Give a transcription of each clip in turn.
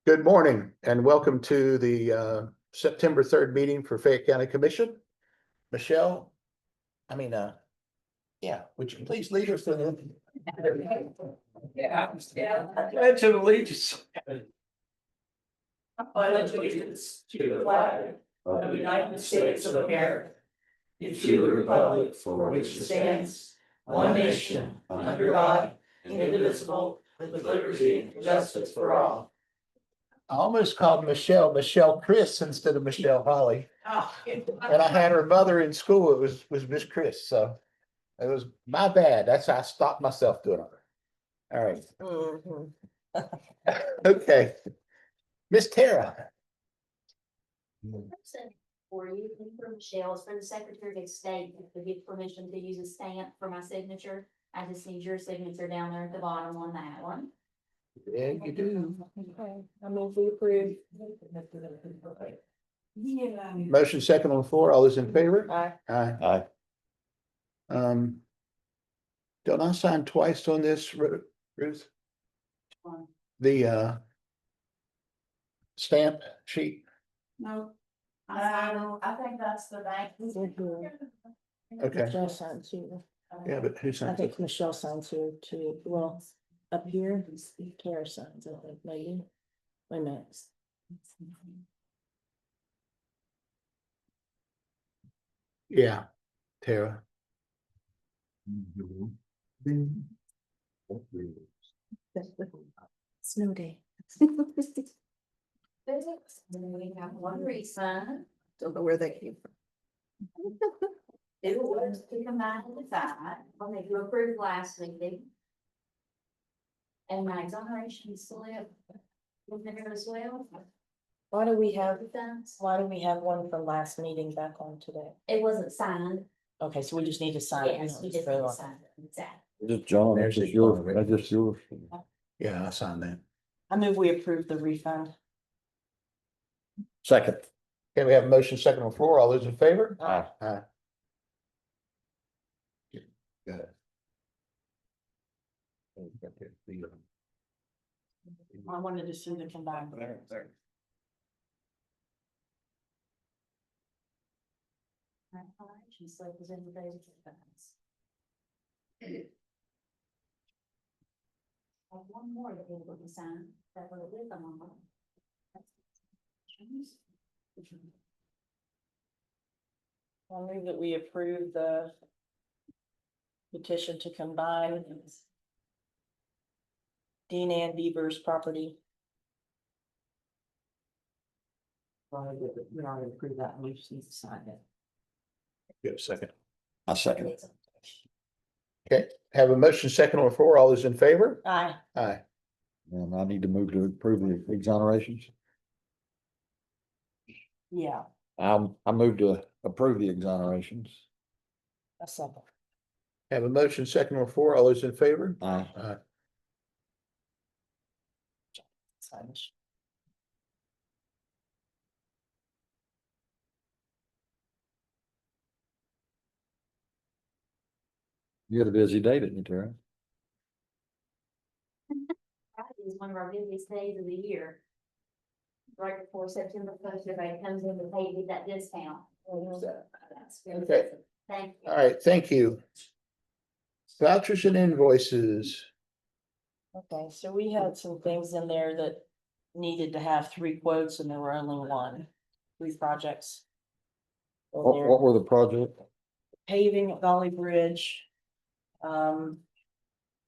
Good morning and welcome to the September 3rd meeting for Fayette County Commission. Michelle, would you please lead us in the Pledge of allegiance. I pledge allegiance to the flag of the United States of America, and to the republic for which it stands, one nation, under God, indivisible, with liberty and justice for all. I almost called Michelle Chris instead of Michelle Holly. And I had her mother in school. It was Miss Chris, so it was my bad. That's how I stopped myself doing it. All right. Okay. Miss Tara. For you, and for Michelle, it's for the Secretary of State to give permission to use a stamp for my signature. I just need your signature down there at the bottom on that one. Yeah, you do. Okay, I move we approve. Motion second on the floor. All those in favor? Aye. Aye. Don't I sign twice on this, Ruth? The stamp sheet? No. I think that's the bank. Okay. Michelle signs here. Yeah, but who I signs it? think Michelle signs here too. Well, up here, Tara signs, I think, maybe. Wait a minute. Yeah, Tara. Snow day. Then we have one re-sign. Don't know where that came from. It was to combine and decide when they were approved last meeting. And my exoneration slip. Was there as well. Why do we have, Thanks. why do we have one from last meeting back on today? It wasn't signed. Okay, so we just need to sign it. Yes, we just need to sign it. Exactly. Just John, There's that's the yours, phone. that's just yours. Yeah, I signed that. I move we approve the refund. Second. Okay, we have a motion second on the floor. All those in favor? Aye. Aye. Got it. I wanted to see the combined. My exoneration slip was in the days of defense. I have one more that will be signed, that will be on. I move that we approve the petition to combine Dean Ann Bieber's property. We already approved that, we just need to sign it. You have a second. I second it. Okay, have a motion second on the floor. All those in favor? Aye. Aye. And I need to move to approve the exonerations. Yeah, I move to approve the exonerations. a second. Have a motion second on the floor. All those in favor? Aye. Aye. Sign this. You had a busy day, didn't you, Tara? Friday is one of our busiest days of the year. Right before September 1st, everybody comes in to pay you that discount. So, that's good. Okay. Thank you. All right, thank you. Vouchers and invoices. Okay, so we had some things in there that needed to have 3 quotes and there were only 1. 3 projects. in there. What were the projects? Paving at Valley Bridge.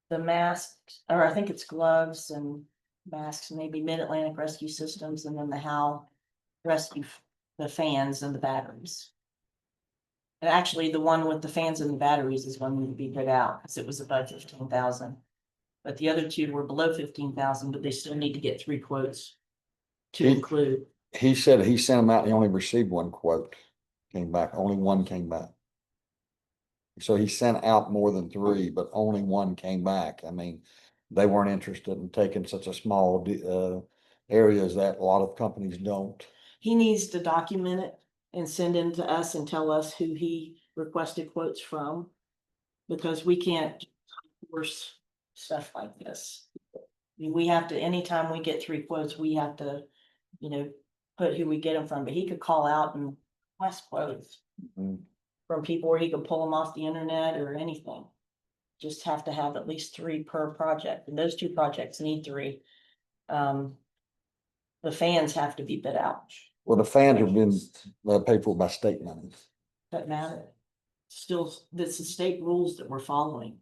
The masks, or I think it's gloves and masks, maybe Mid-Atlantic Rescue Systems, and then the HAL rescue, the fans and the batteries. And actually, the one with the fans and the batteries is one that to be put out, because it was above 15,000. But the other 2 were below 15,000, but they still need to get 3 quotes to He- include. He said he sent them out, and he only received 1 quote. Came back, only 1 came back. So he sent out more than 3, but only 1 came back. I mean, they weren't interested in taking such a small area as that. A lot of companies don't. He needs to document it and send in to us and tell us who he requested quotes from. Because we can't force stuff like this. mean, we have to, anytime we get 3 quotes, we have to, you know, put who we get them from, but he could call out and request quotes Mm. from people, or he could pull them off the internet or anything. Just have to have at least 3 per project, and those 2 projects need 3. The fans have to be bid out, Well, the fans have been paid for by state money. doesn't matter. Still, it's the state rules that we're following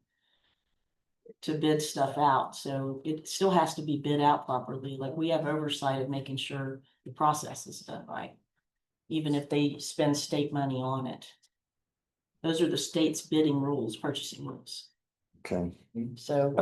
to bid stuff out, so it still has to be bid out properly, like we have oversight of making sure the process is done right. Even if they spend state money on it. Those are the state's bidding rules, purchasing rules, Okay. so.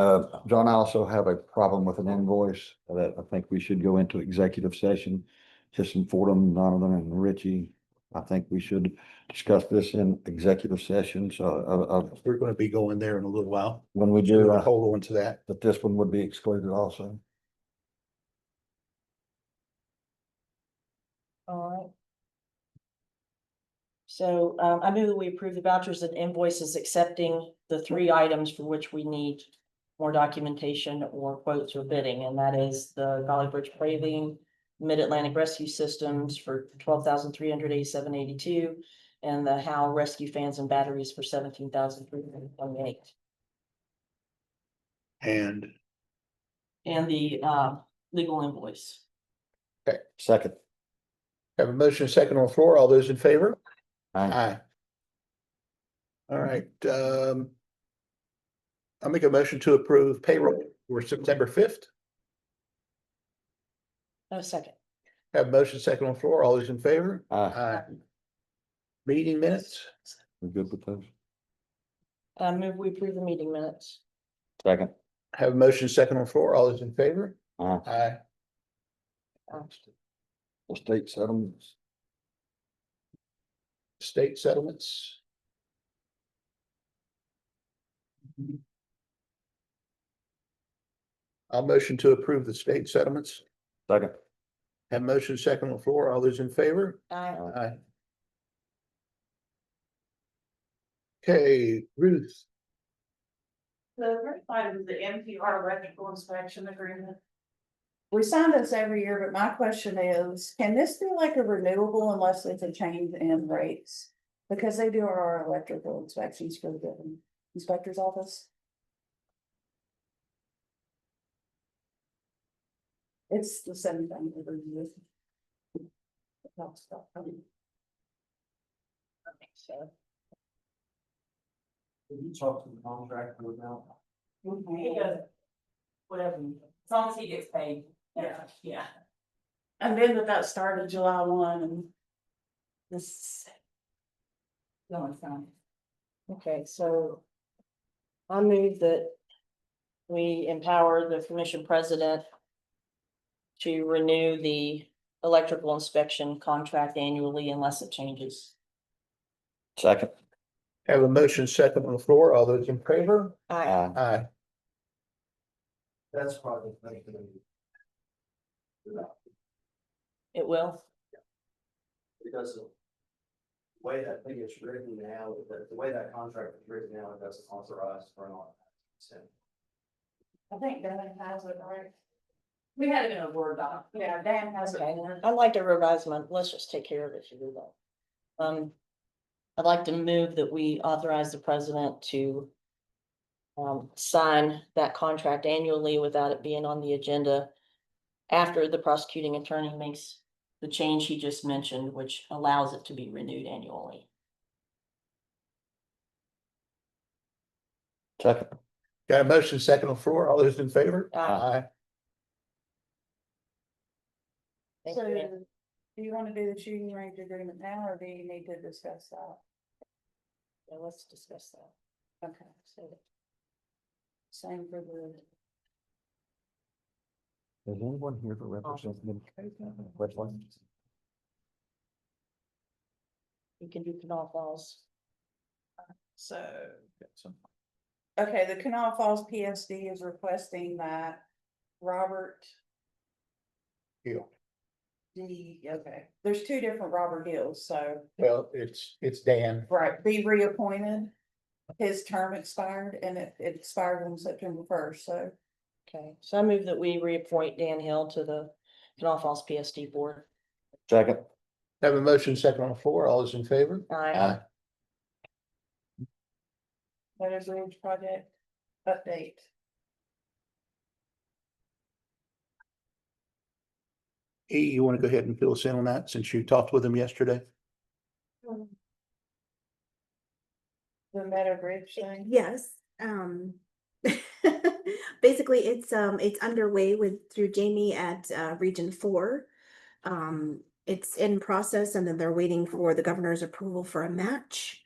John, I also have a problem with an invoice that I think we should go into executive session. Just in Fordham, Donovan and Richie, I think we should discuss this in executive session, so, We're gonna be going there in a little while. when we So do, hold on to that. but this one would be excluded also. Alright. So, I move that we approve the vouchers and invoices accepting the 3 items for which we need more documentation or quotes or bidding, and that is the Golly Bridge paving, Mid-Atlantic Rescue Systems for 12,387.82, and the Howe Rescue Fans and Batteries for 17,328. And And the legal invoice. Second. have a motion second on the floor. All those in favor? Aye. Aye. All right, I'll make a motion to approve payroll for September 5th. No, second. Have a motion second on the floor. All those in favor? Aye. Meeting minutes, We're good with those. Move we approve the meeting minutes. Second. have a motion second on the floor. All those in favor? Aye. Aye. The state settlements. State settlements. I'll motion to approve the state settlements. Second. Have a motion second on the floor. All those in favor? Aye. Aye. Okay, Ruth, The first item is the NPR electrical inspection agreement. We sign this every year, but my question is, can this be like a renewable unless it's a change in rates? Because they do our electrical inspections for the inspector's office. It's the same thing every year. So. Did you talk to the contractor about? He does it. Whatever, as long as he gets paid. Yeah. And then that started July 1 and this. Going from. Okay, so. I move that we empower the commission president to renew the electrical inspection contract annually unless it changes. Second. have a motion second on the floor. All those in favor? Aye. Aye. That's probably the thing. It will. Because the way that thing is written now, the way that contract is written now, it doesn't authorize for an automatic. I think Dan has it, right? We had it in a Word doc. Yeah, Dan has it. Okay, I'd like to revise my, let's just take care of it if you do that. I'd like to move that we authorize the president to sign that contract annually without it being on the agenda after the prosecuting attorney makes the change he just mentioned, which allows it to be renewed annually. Second. Got a motion second on the floor. All those in favor? Aye. Thank So, you. do you want to do the shooting range agreement now, or do you need to discuss that? Yeah, let's discuss that. Okay, so. Same for the. Is anyone here to represent them? Which one? You can do Canal Falls. So. Okay, the Canal Falls PSD is requesting that Robert Hill. okay, there's 2 different Robert Hills, so, Well, it's Dan. right, be reappointed. His term expired and it expired on September 1st, so Okay, so I move that we reappoint Dan Hill to the Canal Falls PSD Board. Second. Have a motion second on the floor. All those in favor? Aye. Meadows Ridge project update. E, you want to go ahead and fill us in on that since you talked with him yesterday? The Meadow Bridge thing. Yes, basically, it's underway through Jamie at, Region 4. It's in process and then they're waiting for the governor's approval for a match.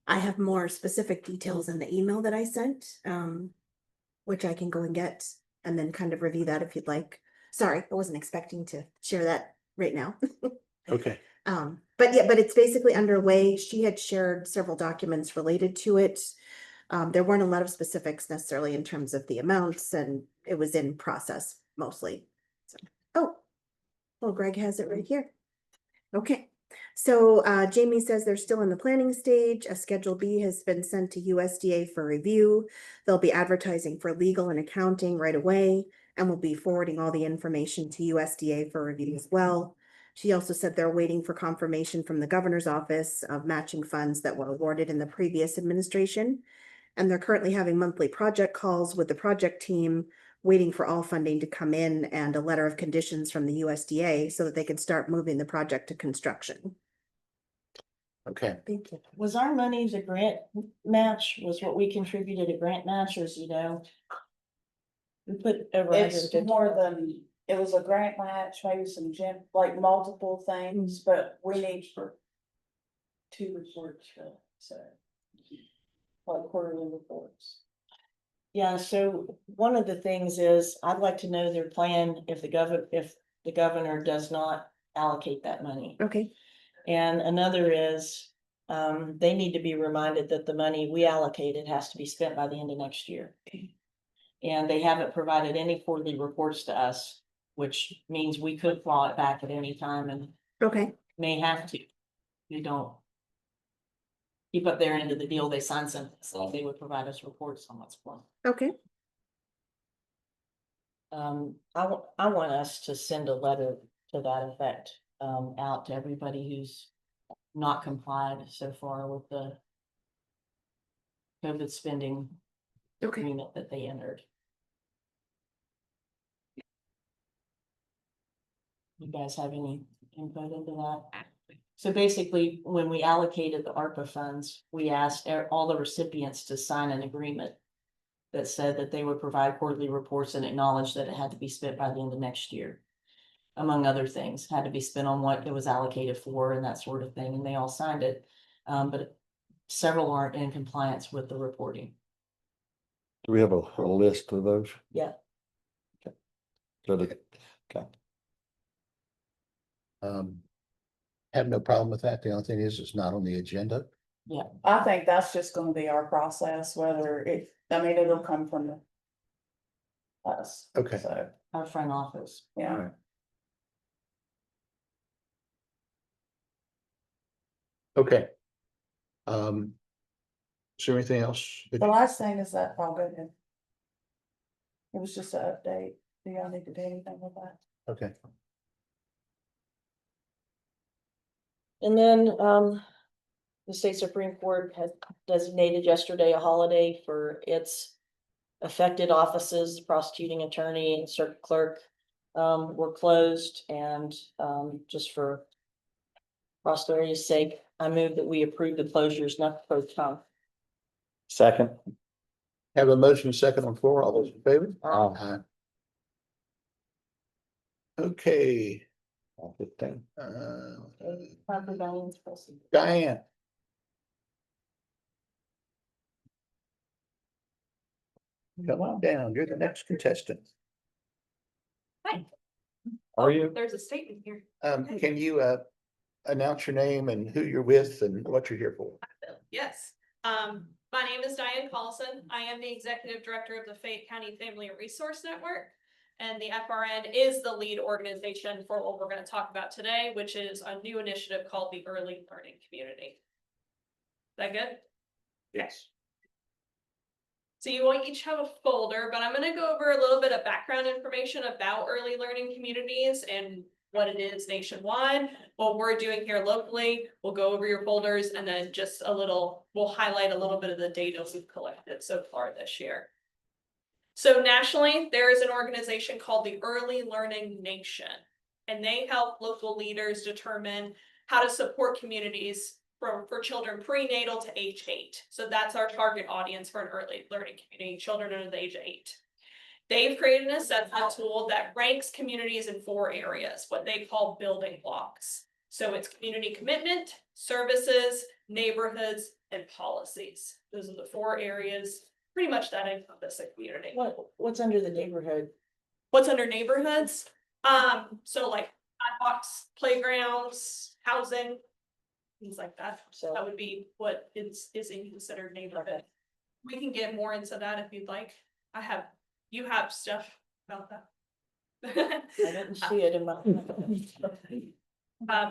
I have more specific details in the email that I sent, which I can go and get and then kind of review that if you'd like. Sorry, I wasn't expecting to share that right now. Okay, But yeah, but it's basically underway. She had shared several documents related to it. There weren't a lot of specifics necessarily in terms of the amounts, and it was in process mostly. So, oh, well, Greg has it right here. Okay, so Jamie says they're still in the planning stage. A Schedule B has been sent to USDA for review. They'll be advertising for legal and accounting right away, and will be forwarding all the information to USDA for review as well. She also said they're waiting for confirmation from the governor's office of matching funds that were awarded in the previous administration. And they're currently having monthly project calls with the project team, waiting for all funding to come in and a letter of conditions from the USDA so that they can start moving the project to construction. okay. Thank you. Was our money the grant match, was what we contributed a grant match, or you know? We put over It's 150. more than, it was a grant match, maybe some gym, like multiple things, but we need for 2 reports, so. Like quarterly reports. Yeah, so one of the things is, I'd like to know their plan if the governor does not allocate that money. Okay, And another is, they need to be reminded that the money we allocated has to be spent by the end of next year. And they haven't provided any quarterly reports to us, which means we could claw it back at any time and okay, may have to. We don't keep up their end of the deal, they sign something, so they would provide us reports on what's going on. okay, I want us to send a letter to that effect, out to everybody who's not complied so far with the COVID spending okay. agreement that they entered. You guys have any input into that? So basically, when we allocated the ARPA funds, we asked all the recipients to sign an agreement that said that they would provide quarterly reports and acknowledge that it had to be spent by the end of next year. Among other things, had to be spent on what it was allocated for and that sort of thing, and they all signed it. But several aren't in compliance with the reporting. Do we have a list of those? Yeah. So the- okay. Have no problem with that. The only thing is, it's not on the agenda. I think that's just gonna be our process, whether it'll come from us. Okay. So, Our front office. yeah. Alright. Okay. Is there anything else? The last thing is that, I'll go ahead. It was just an update. Do y'all need to do anything with that? Okay, And then, the state Supreme Court had designated yesterday a holiday for its affected offices, prosecuting attorney and circuit clerk. Were closed and, just for posterity's sake, I move that we approve the closures, not post time. Second. have a motion second on the floor. All those in favor? Aye. Okay, 15. Proper balance, proceed. Diane. Come on down. You're the next contestant. Hi. Are you? There's a statement here. Can you announce your name and who you're with and what you're here for? Yes. My name is Diane Paulson. I am the executive director of the Fayette County Family Resource Network. And the FRN is the lead organization for what we're going to talk about today, which is a new initiative called the Early Learning Community. Is that good? Yes. So you will each have a folder, but I'm gonna go over a little bit of background information about early learning communities and what it is nationwide, what we're doing here locally. We'll go over your folders and then just we'll highlight a little bit of the data we've collected so far this year. So nationally, there is an organization called the Early Learning Nation, and they help local leaders determine how to support communities for children prenatal to age 8. So that's our target audience for an early learning community, children under the age of 8. They've created an assessment tool that ranks communities in 4 areas, what they call building blocks. So it's community commitment, services, neighborhoods, and policies. Those are the 4 areas, pretty much that encompass a community. What's under the neighborhood? What's under neighborhoods? So like box playgrounds, housing, things like that. So, That would be what is in considered neighborhood. Okay. We can get more into that if you'd like. You have stuff about that. I didn't see it in my.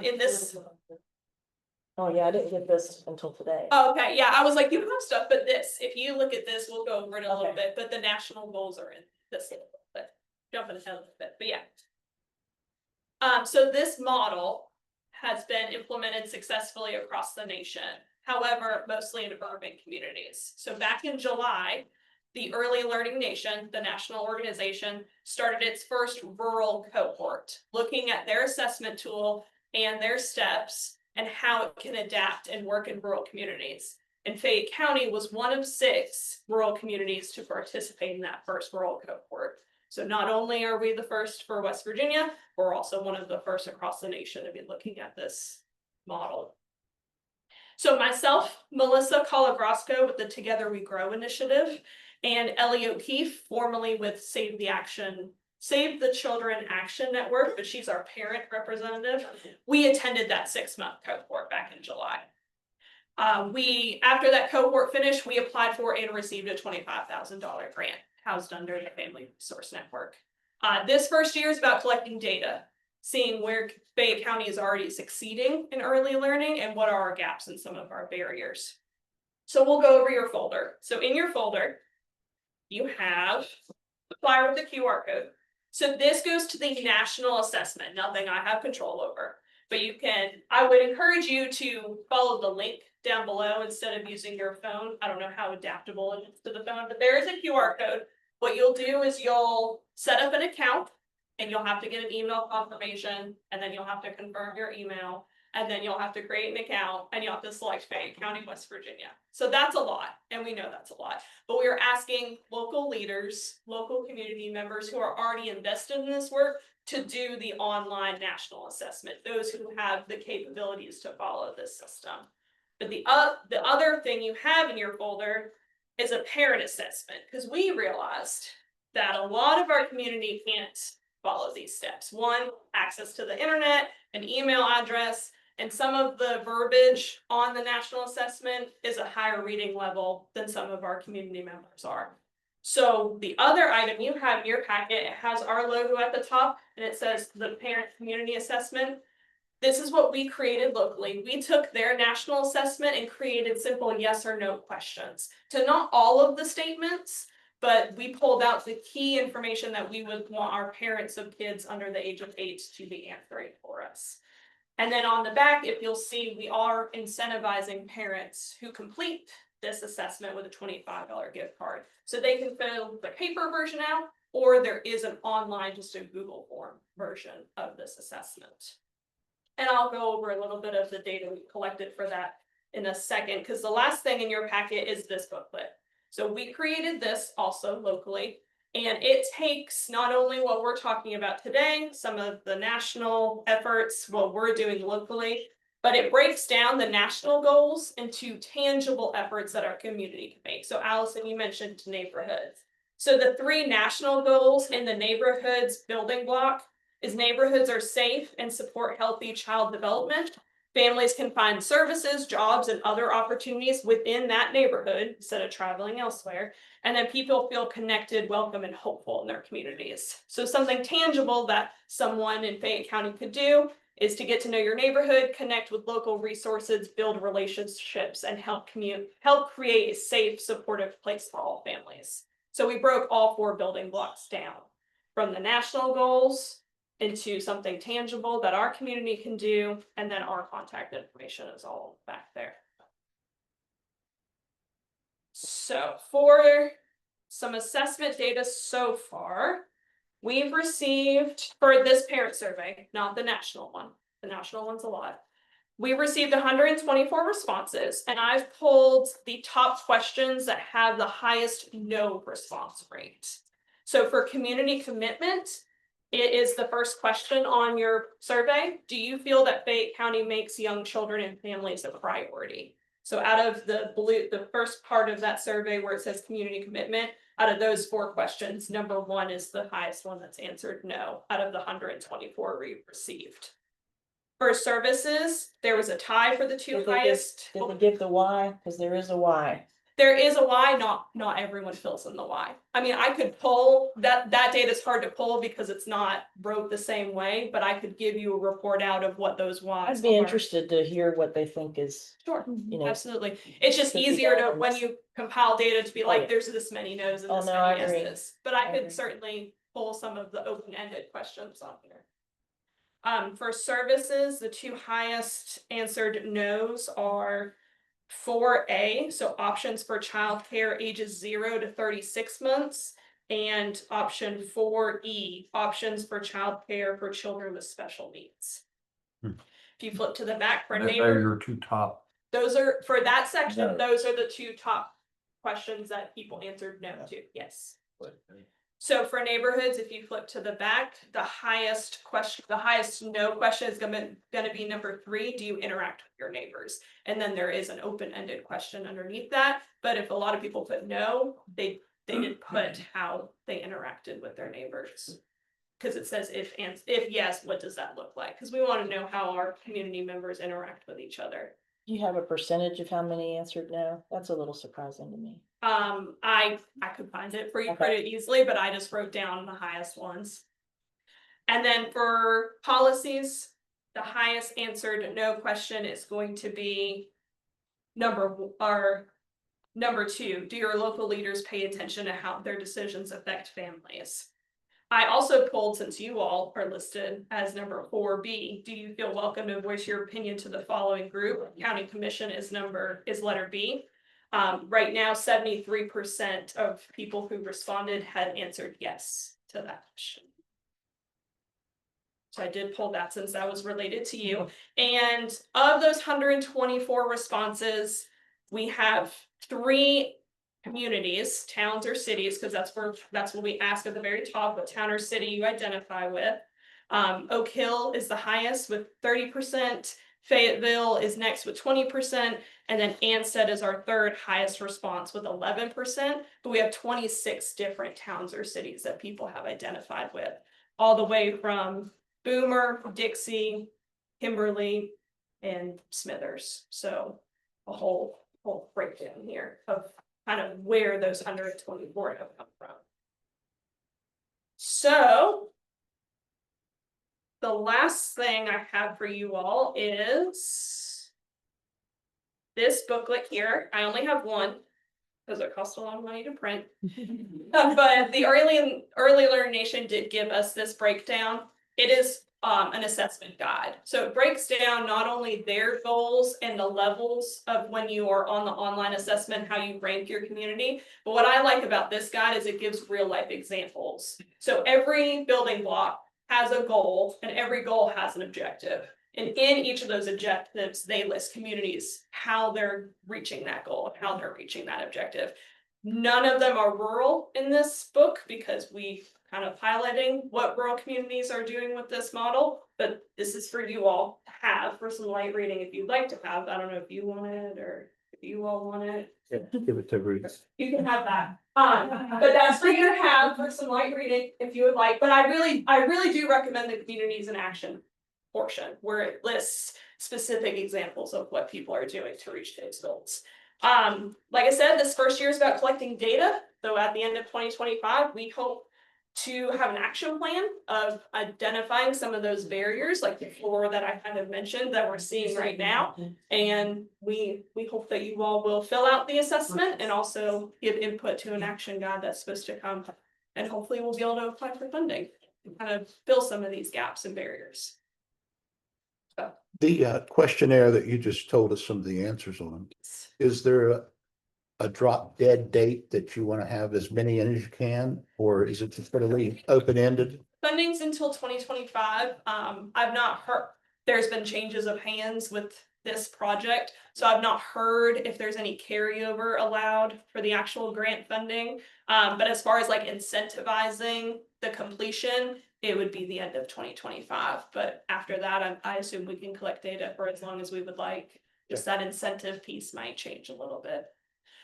In this, Oh, yeah, I didn't get this until today. oh, okay, yeah, I was like, you have stuff, but this, if you look at this, we'll go over it a little Okay. bit, but the national goals are in this, a little bit. Jumping ahead a little bit, but yeah. So this model has been implemented successfully across the nation, however, mostly in urban communities. So back in July, the Early Learning Nation, the national organization, started its first rural cohort, looking at their assessment tool and their steps and how it can adapt and work in rural communities. And Fayette County was one of 6 rural communities to participate in that first rural cohort. So not only are we the first for West Virginia, we're also one of the first across the nation to be looking at this model. So myself, Melissa Colagrosco with the Together We Grow initiative, and Ellie O'Keefe, formerly with Save the Children Action Network, but she's our parent representative. We attended that 6-month cohort back in July. After that cohort finished, we applied for and received a $25,000 grant housed under the Family Resource Network. This first year is about collecting data, seeing where Fayette County is already succeeding in early learning and what are our gaps and some of our barriers. So we'll go over your folder. So in your folder, you have the flyer with the QR code. So this goes to the national assessment, nothing I have control over. But I would encourage you to follow the link down below instead of using your phone. I don't know how adaptable it is to the phone, but there is a QR code. What you'll do is you'll set up an account and you'll have to get an email confirmation, and then you'll have to confirm your email, and then you'll have to create an account and you'll have to select Fayette County, West Virginia. So that's a lot, and we know that's a lot. But we are asking local leaders, local community members who are already invested in this work to do the online national assessment, those who have the capabilities to follow this system. But the other thing you have in your folder is a parent assessment, because we realized that a lot of our community can't follow these steps. One, access to the internet, an email address, and some of the verbiage on the national assessment is a higher reading level than some of our community members are. So the other item you have in your packet, it has our logo at the top and it says the parent community assessment. This is what we created locally. We took their national assessment and created simple yes or no questions to not all of the statements, but we pulled out the key information that we would want our parents of kids under the age of 8 to be answering for us. And then on the back, if you'll see, we are incentivizing parents who complete this assessment with a $25 gift card. So they can fill the paper version out, or there is an online, just a Google form version of this assessment. And I'll go over a little bit of the data we collected for that in a second, because the last thing in your packet is this booklet. So we created this also locally, and it takes not only what we're talking about today, some of the national efforts, what we're doing locally, but it breaks down the national goals into tangible efforts that our community can make. So Allison, you mentioned neighborhoods. So the 3 national goals in the neighborhoods building block is neighborhoods are safe and support healthy child development. Families can find services, jobs, and other opportunities within that neighborhood instead of traveling elsewhere. And then people feel connected, welcome, and hopeful in their communities. So something tangible that someone in Fayette County could do is to get to know your neighborhood, connect with local resources, build relationships, and help create a safe, supportive place for all families. So we broke all 4 building blocks down, from the national goals into something tangible that our community can do, and then our contact information is all back there. So for some assessment data so far, we've received, for this parent survey, not the national one, the national one's a lot. We received 124 responses, and I've pulled the top questions that have the highest no response rate. So for community commitment, it is the first question on your survey. Do you feel that Fayette County makes young children and families a priority? So out of the first part of that survey where it says community commitment, out of those 4 questions, number 1 is the highest one that's answered no, out of the 124 we received. For services, there was a tie for the 2 highest. Did they give the why? Because there is a why. There is a why, not everyone fills in the why. I mean, I could pull, that data is hard to pull because it's not wrote the same way, but I could give you a report out of what those whys I'd be are. interested to hear what they think is, Sure, you know. absolutely. It's just could be easier to, done. when you compile data, to be like, yeah. there's this many no's and Oh, this no, I many agree. yeses. But I I could agree. certainly pull some of the open-ended questions on here. For services, the 2 highest answered no's are 4A, so options for childcare ages 0 to 36 months, and option 4E, options for childcare for children with special needs. Hmm. If you flip to the back for They're neighbor, your 2 top. those are, for that section, No. those are the 2 top questions that people answered no to, yes. So for neighborhoods, if you flip to the back, the highest no question is gonna be number 3. Do you interact with your neighbors? And then there is an open-ended question underneath that. But if a lot of people put no, they didn't put how they interacted with their neighbors. Because it says if yes, what does that look like? Because we want to know how our community members interact with each other. Do you have a percentage of how many answered no? That's a little surprising to me. I could find it for you Okay. pretty easily, but I just wrote down the highest ones. And then for policies, the highest answered no question is going to be number 2. Do your local leaders pay attention to how their decisions affect families? I also pulled, since you all are listed as number 4B, do you feel welcome to voice your opinion to the following group? County Commission is letter B. Right now, 73% of people who responded had answered yes to that question. So I did pull that since that was related to you. And of those 124 responses, we have 3 communities, towns or cities, because that's what we ask at the very top, what town or city you identify with. Oak Hill is the highest with 30%. Fayetteville is next with 20%, and then Ansted is our 3rd highest response with 11%. But we have 26 different towns or cities that people have identified with, all the way from Boomer, Dixie, Kimberly, and Smithers. So a whole breakdown here of kind of where those 124 have come from. So the last thing I have for you all is this booklet here. I only have one because it costs a lot of money to print. But the Early Learn Nation did give us this breakdown. It is an assessment guide. So it breaks down not only their goals and the levels of when you are on the online assessment, how you rank your community, but what I like about this guide is it gives real life examples. So every building block has a goal and every goal has an objective. And in each of those objectives, they list communities, how they're reaching that goal, how they're reaching that objective. None of them are rural in this book because we kind of highlighting what rural communities are doing with this model, but this is for you all to have for some light reading if you'd like to have. I don't know if you want it or if you all want it. Yeah, give it to Ruth. You can have that. But that's for you to have for some light reading if you would like. But I really do recommend the communities in action portion where it lists specific examples of what people are doing to reach those goals. Like I said, this first year is about collecting data. So at the end of 2025, we hope to have an action plan of identifying some of those barriers, like the floor that I kind of mentioned that we're seeing right now. And we hope that you all will fill out the assessment and also give input to an action guide that's supposed to come. And hopefully we'll be able to apply for funding and kind of fill some of these gaps and barriers. The questionnaire that you just told us some of the answers on, is there a drop dead date that you want to have as many in as you can, or is it fairly open-ended? Funding's until 2025. I've not heard, there's been changes of hands with this project, so I've not heard if there's any carryover allowed for the actual grant funding. But as far as like incentivizing the completion, it would be the end of 2025. But after that, I assume we can collect data for as long as we would like. Just that incentive piece might change a little bit.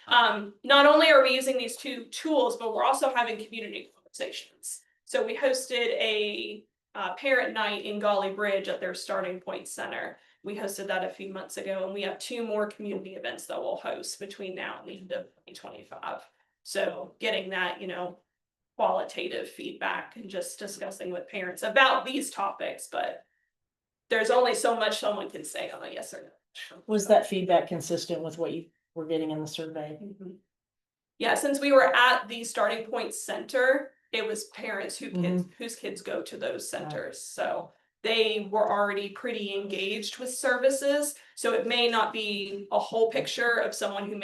Not only are we using these two tools, but we're also having community conversations. So we hosted a parent night in Golly Bridge at their Starting Point Center. We hosted that a few months ago, and we have 2 more community events that we'll host between now and the end of 2025. So getting that, qualitative feedback and just discussing with parents about these topics, but there's only so much someone can say on a yes or no. Was that feedback consistent with what you were getting in the survey? Mhm. Yeah, since we were at the Starting Point Center, it was parents whose kids go to those centers. So they were already pretty engaged with services. So it may not be a whole picture of someone who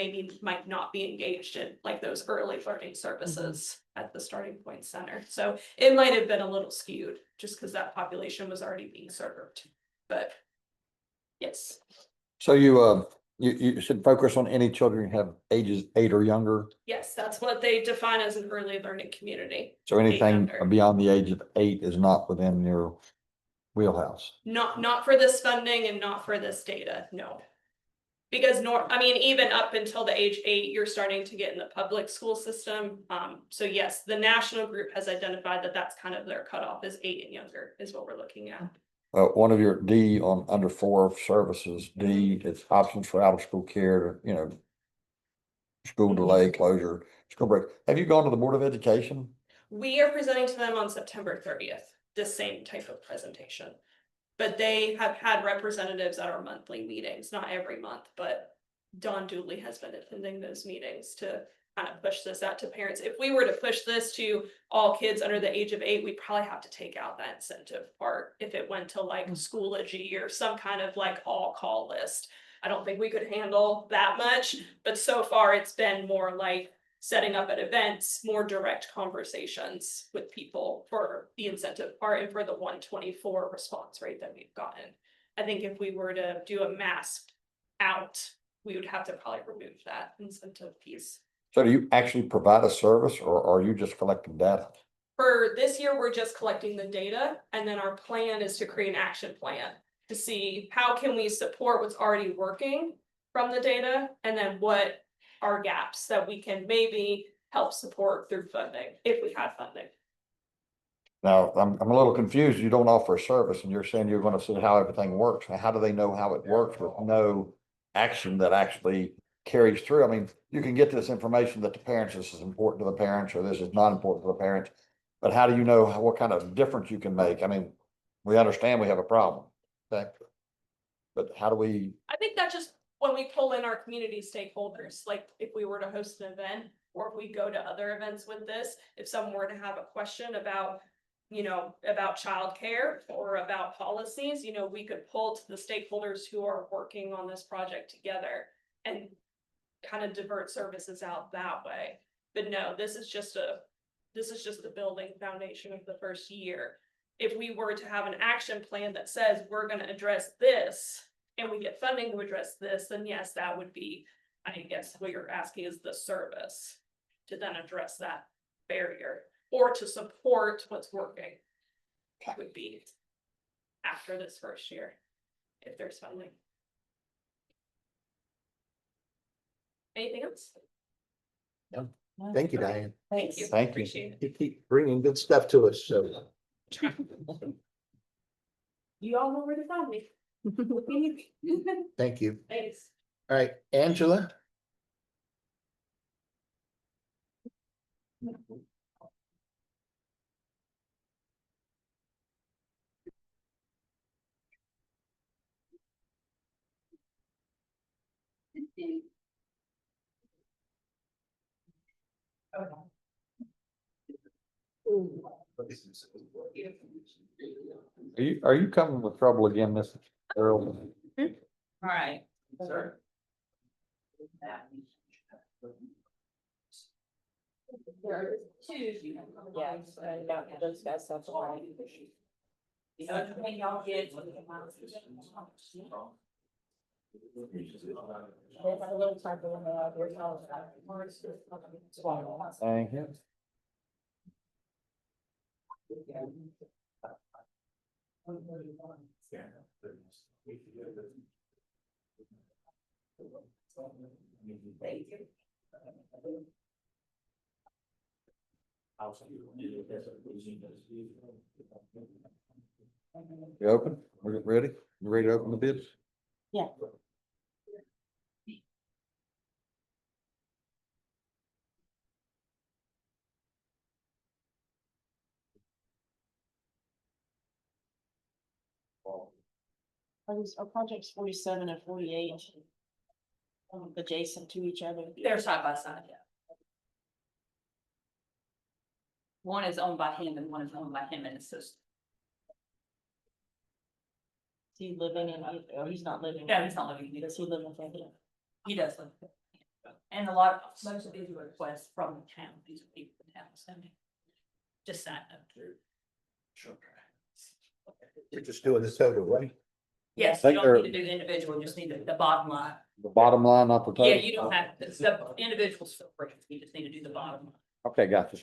might not be engaged in like those early learning services at the Starting Point Center. So it might have been a little skewed just because that population was already being served. But yes. So you should focus on any children who have ages 8 or younger. Yes, that's what they define as an early learning community. So anything under. beyond the age of 8 is not within your wheelhouse. Not for this funding and not for this data, no. Because even up until the age 8, you're starting to get in the public school system. So yes, the national group has identified that that's kind of their cutoff is 8 and younger is what we're looking at. One of your D on under 4 services, D, it's options for out of school care, school delay, closure, school break. Have you gone to the Board of Education? We are presenting to them on September 30th, the same type of presentation. But they have had representatives at our monthly meetings, not every month, but Dawn Dooley has been attending those meetings to kind of push this out to parents. If we were to push this to all kids under the age of 8, we'd probably have to take out that incentive part if it went to like Schoology or some kind of like all call list. I don't think we could handle that much, but so far it's been more like setting up at events, more direct conversations with people for the incentive part and for the 124 response rate that we've gotten. I think if we were to do a mask out, we would have to probably remove that incentive piece. So do you actually provide a service or are you just collecting data? For this year, we're just collecting the data, and then our plan is to create an action plan to see how can we support what's already working from the data, and then what are gaps that we can maybe help support through funding, if we have funding. Now, I'm a little confused. You don't offer a service and you're saying you're going to see how everything works. Now, how do they know how it works with no action that actually carries through? I mean, you can get this information that the parents, this is important to the parents, or this is not important to the parents. But how do you know what kind of difference you can make? I mean, we understand we have a problem, okay? But how do we? I think that just when we pull in our community stakeholders, like if we were to host an event or if we go to other events with this, if someone were to have a question about childcare or about policies, we could pull to the stakeholders who are working on this project together and kind of divert services out that way. But no, this is just the building foundation of the first year. If we were to have an action plan that says we're going to address this and we get funding to address this, then yes, that would be, I guess what you're asking is the service to then address that barrier or to support what's working. That would be after this first year, if there's funding. Anything else? Thank you, Diane. Thanks. Thank you. Appreciate it. You keep bringing good stuff to us, so. You all know where to find me. Thank you. Thanks. All right, Angela? Are you coming with trouble again, Miss Earl? All right. Sir. Yeah, those guys have. The other thing y'all get. Thank you. Thank you. You open? We're ready? You ready to open the bids? Yeah. Are projects 47 and 48 adjacent to each other? They're side by side, yeah. One is owned by him and one is owned by him and his sister. Is he living in, oh, he's not living? No, he's not living. Does he live in Fayette? He does live there. And most of these are requests from the town, these are people in town sending. Just sign up. We're just doing the total, right? Yes, you Think don't they're- need to do the individual, you just need the bottom line. The bottom line, not the total? Yeah, you don't have, the individuals feel free, you just need to do the bottom line. Okay, got this.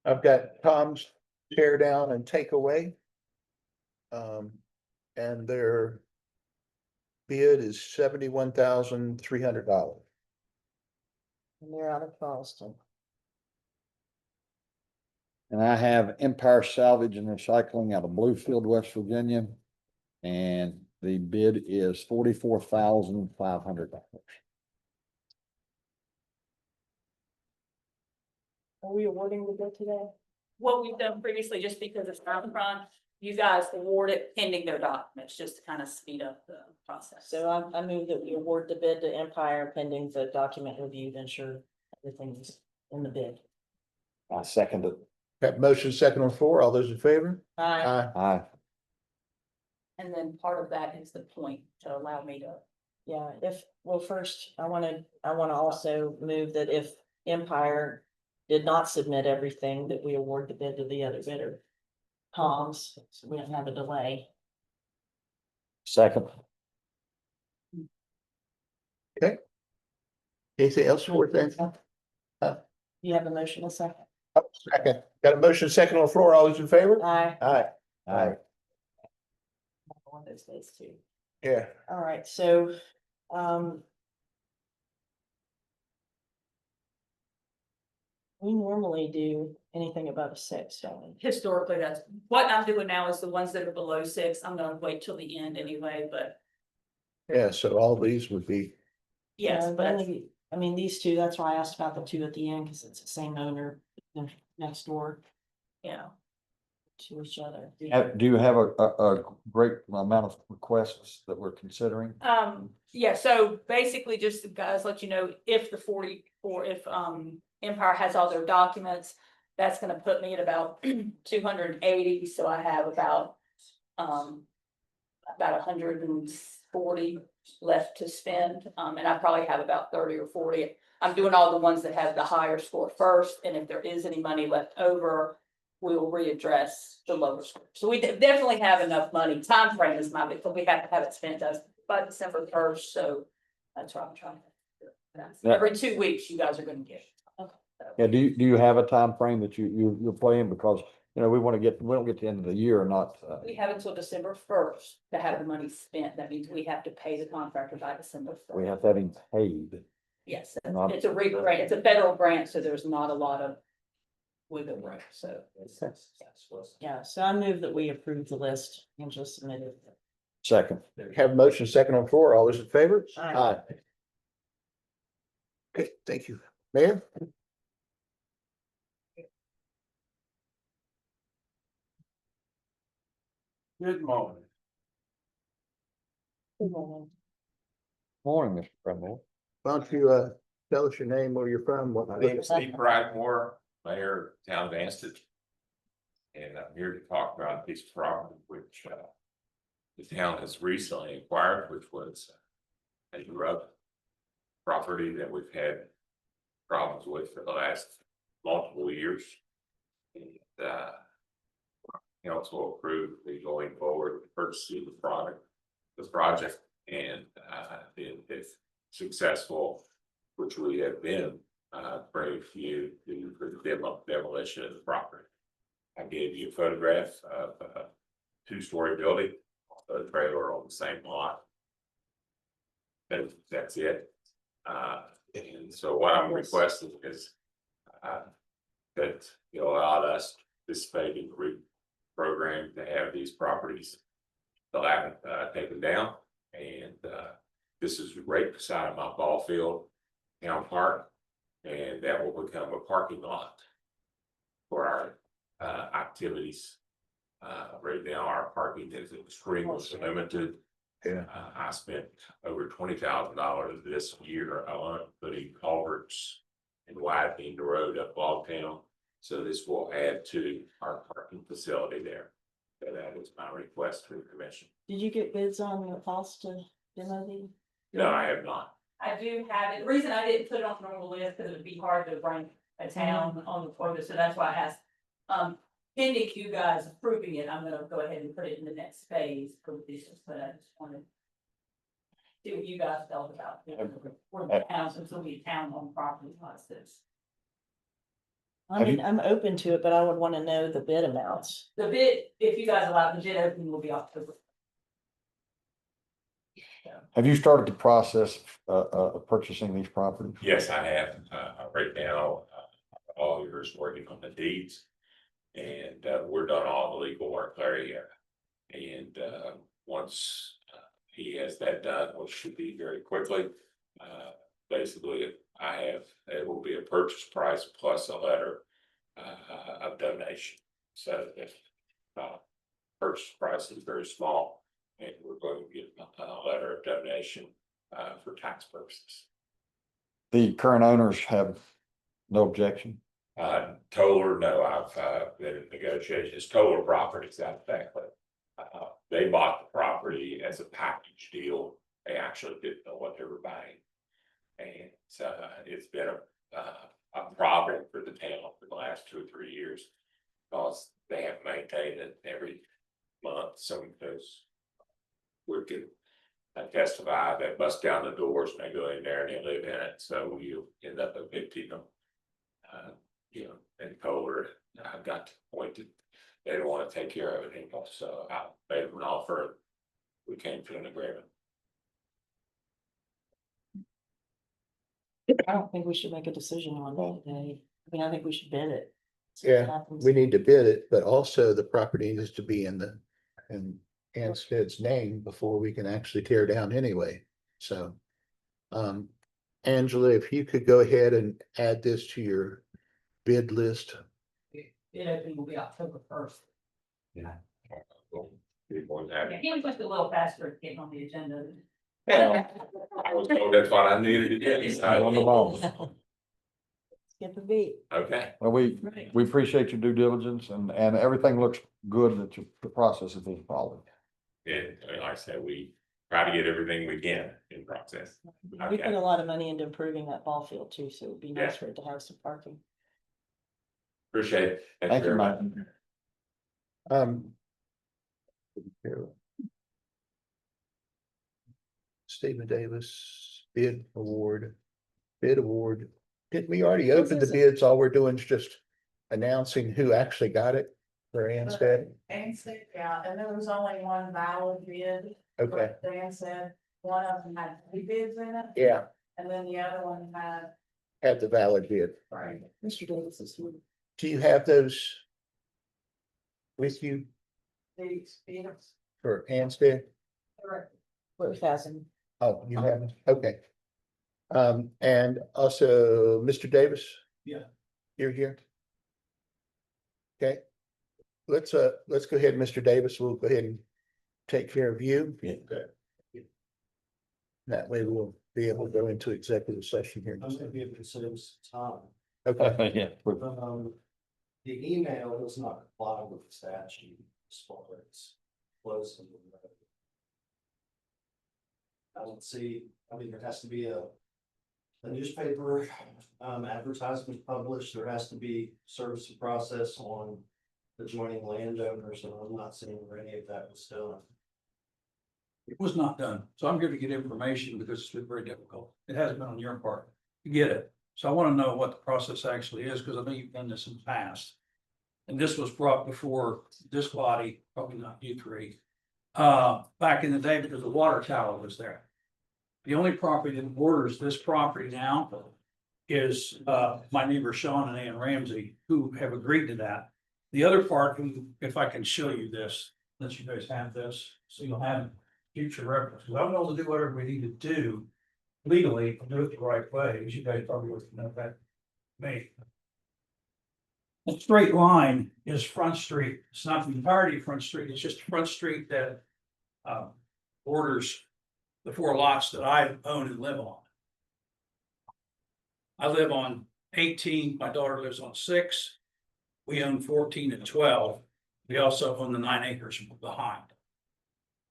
I've got Tom's tear down and take away. And their bid is $71,300. And they're out of Charleston. And I have Empire Salvage and Recycling out of Bluefield, West Virginia. And the bid is $44,500. Are we awarding the bid today? What we've done previously, just because it's out front, you guys award it pending their documents, just to kind of speed up the process. So I move that we award the bid to Empire pending the document review to ensure everything's in the bid. I second it. Got motion second on the floor. All those in favor? Aye. Aye. And then part of that is the point to allow me to. Yeah, well, first, I wanna also move that if Empire did not submit everything, that we award the bid to the other bidder. Tom's, so we don't have a delay. Second. Anything else for that? You have a motion, a second? Second. Got a motion second on the floor. All those in favor? Aye. Aye. Aye. One of those days too. Yeah. All right, so, we normally do anything above a 6, don't we? Historically, that's what I'm doing now is the ones that are below 6. I'm gonna wait till the end anyway, but Yeah, so all these would be, yes, Yeah, but I mean, these two, that's why I asked about the two at the end, because it's the same owner, they're next door yeah. to each other. Do you have a great amount of requests that we're considering? Yeah, so basically just guys, let you know, if the 44, if Empire has all their documents, that's gonna put me at about 280, so I have about 140 left to spend, and I probably have about 30 or 40. I'm doing all the ones that have the higher score first, and if there is any money left over, we will readdress the lower score. So we definitely have enough money. Time frame is my big, but we have to have it spent by December 1st, so that's what I'm trying to do. Yeah. Every 2 weeks, you guys are gonna get. Yeah, do you have a time frame that you're playing? Because, we don't get to the end of the year or not. We have until December 1st to have the money spent. That means we have to pay the contractor by December 1st. We have to have him paid. Yes, Not- it's a grant, it's a federal grant, so there's not a lot of wiggle room, so. Yeah, so I move that we approve the list and just submit it. Second. have a motion second on the floor. All those in favor? Aye. Okay, thank you. Mayor? Good morning. Good morning. Morning, Mr. President. Why don't you Tell us your name, where you're from, what. My name is Steve Bradmore, Mayor of Town of Ansted. And I'm here to talk about a piece of property which the town has recently acquired, which was a rub property that we've had problems with for the last multiple years. And council approved the going forward purchasing the project, and if successful, which we have been, very few for the demolition of the property. I gave you a photograph of a two-story building, a trailer on the same lot. That's it. And so what I'm requesting is that you allowed us to participate in the program to have these properties taken down. And this is right beside my ball field, town park, and that will become a parking lot for our activities. Right now, our parking is extremely limited. Yeah. I spent over $20,000 this year on putting culverts and widening the road up Logtown. So this will add to our parking facility there. So that is my request to the commission. Did you get bids on the cost to demo these? No, I have not. I do have it. The reason I didn't put it on the normal list, because it would be hard to rank a town on the quota, so that's why I asked. Pending you guys approving it, I'm gonna go ahead and put it in the next phase for this, but I just wanted to see what you guys felt about it. We're the town, so it's gonna be a town-owned property like this. I Have mean, you- I'm open to it, but I would want to know the bid amounts. The bid, if you guys allow the bid opening, will be October. Have you started the process of purchasing these properties? Yes, I have. Right now, all yours working on the deeds. And we're done all the legal work there here. And once he has that done, which should be very quickly, basically, it will be a purchase price plus a letter of donation. So if purchase price is very small, and we're going to get a letter of donation for tax purposes. The current owners have no objection. Toller, no, I've been in negotiations, Toller Properties, exactly. They bought the property as a package deal. They actually didn't know what they were buying. And it's been a problem for the town for the last 2 or 3 years. Because they have maintained it every month, some of those. We can testify, they bust down the doors and they go in there and they live in it, so you end up evicting them. And Kohler, I got to the point that they don't want to take care of it anymore, so I made them an offer. We came to an agreement. I don't think we should make a decision on that today. I mean, I think we should bid it. See what Yeah, happens. we need to bid it, but also the property needs to be in Anstead's name before we can actually tear down anyway, so. Angela, if you could go ahead and add this to your bid list. Bid opening will be October 1st. We'll be more than happy. He was just a little faster at getting on the agenda. Well, I was told that's what I needed to do. On the ball. Get the beat. Okay, Well, we Right. appreciate your due diligence and everything looks good that the process is being followed. and like I said, we try to get everything we can in process. We Okay. put a lot of money into improving that ball field too, so it'd be nice Yeah. for it to have some parking. Appreciate it. Thank you, very Mike. much. Stephen Davis bid award. Didn't we already open the bids? All we're doing is just announcing who actually got it for Anstead? Anstead, yeah, and there was only one valid bid. Okay, but Dan said one of them had 3 bids in it, yeah, and then the other one had. had the valid bid. Right. Mr. Davis is here. Do you have those with you These bids. for Anstead? For 1,000. Oh, you haven't, okay. And also, Mr. Davis? Yeah. You're here? Okay. Let's go ahead, Mr. Davis, we'll go ahead and take care of you. Yeah. That way we'll be able to go into executive session here. I'm gonna give it some time. Okay, Yeah. The email does not comply with the statute as far as closing the road. I don't see, I mean, there has to be a newspaper, advertisement published, there has to be service and process on adjoining landowners, and I'm not seeing where any of that was done. It was not done, so I'm here to get information because it's been very difficult. It hasn't been on your part to get it. So I want to know what the process actually is, because I know you've done this in the past. And this was brought before this body, probably not you three, back in the day because the water tower was there. The only property that borders this property now is my neighbor Sean and Ann Ramsey, who have agreed to that. The other part, if I can show you this, let you guys have this, so you'll have future reference. I'm going to do whatever we need to do legally, and do it the right way, as you guys probably would know that. Me. The straight line is Front Street. It's not the entirety of Front Street. It's just Front Street that borders the 4 lots that I own and live on. I live on 18. My daughter lives on 6. We own 14 and 12. We also own the 9 acres behind.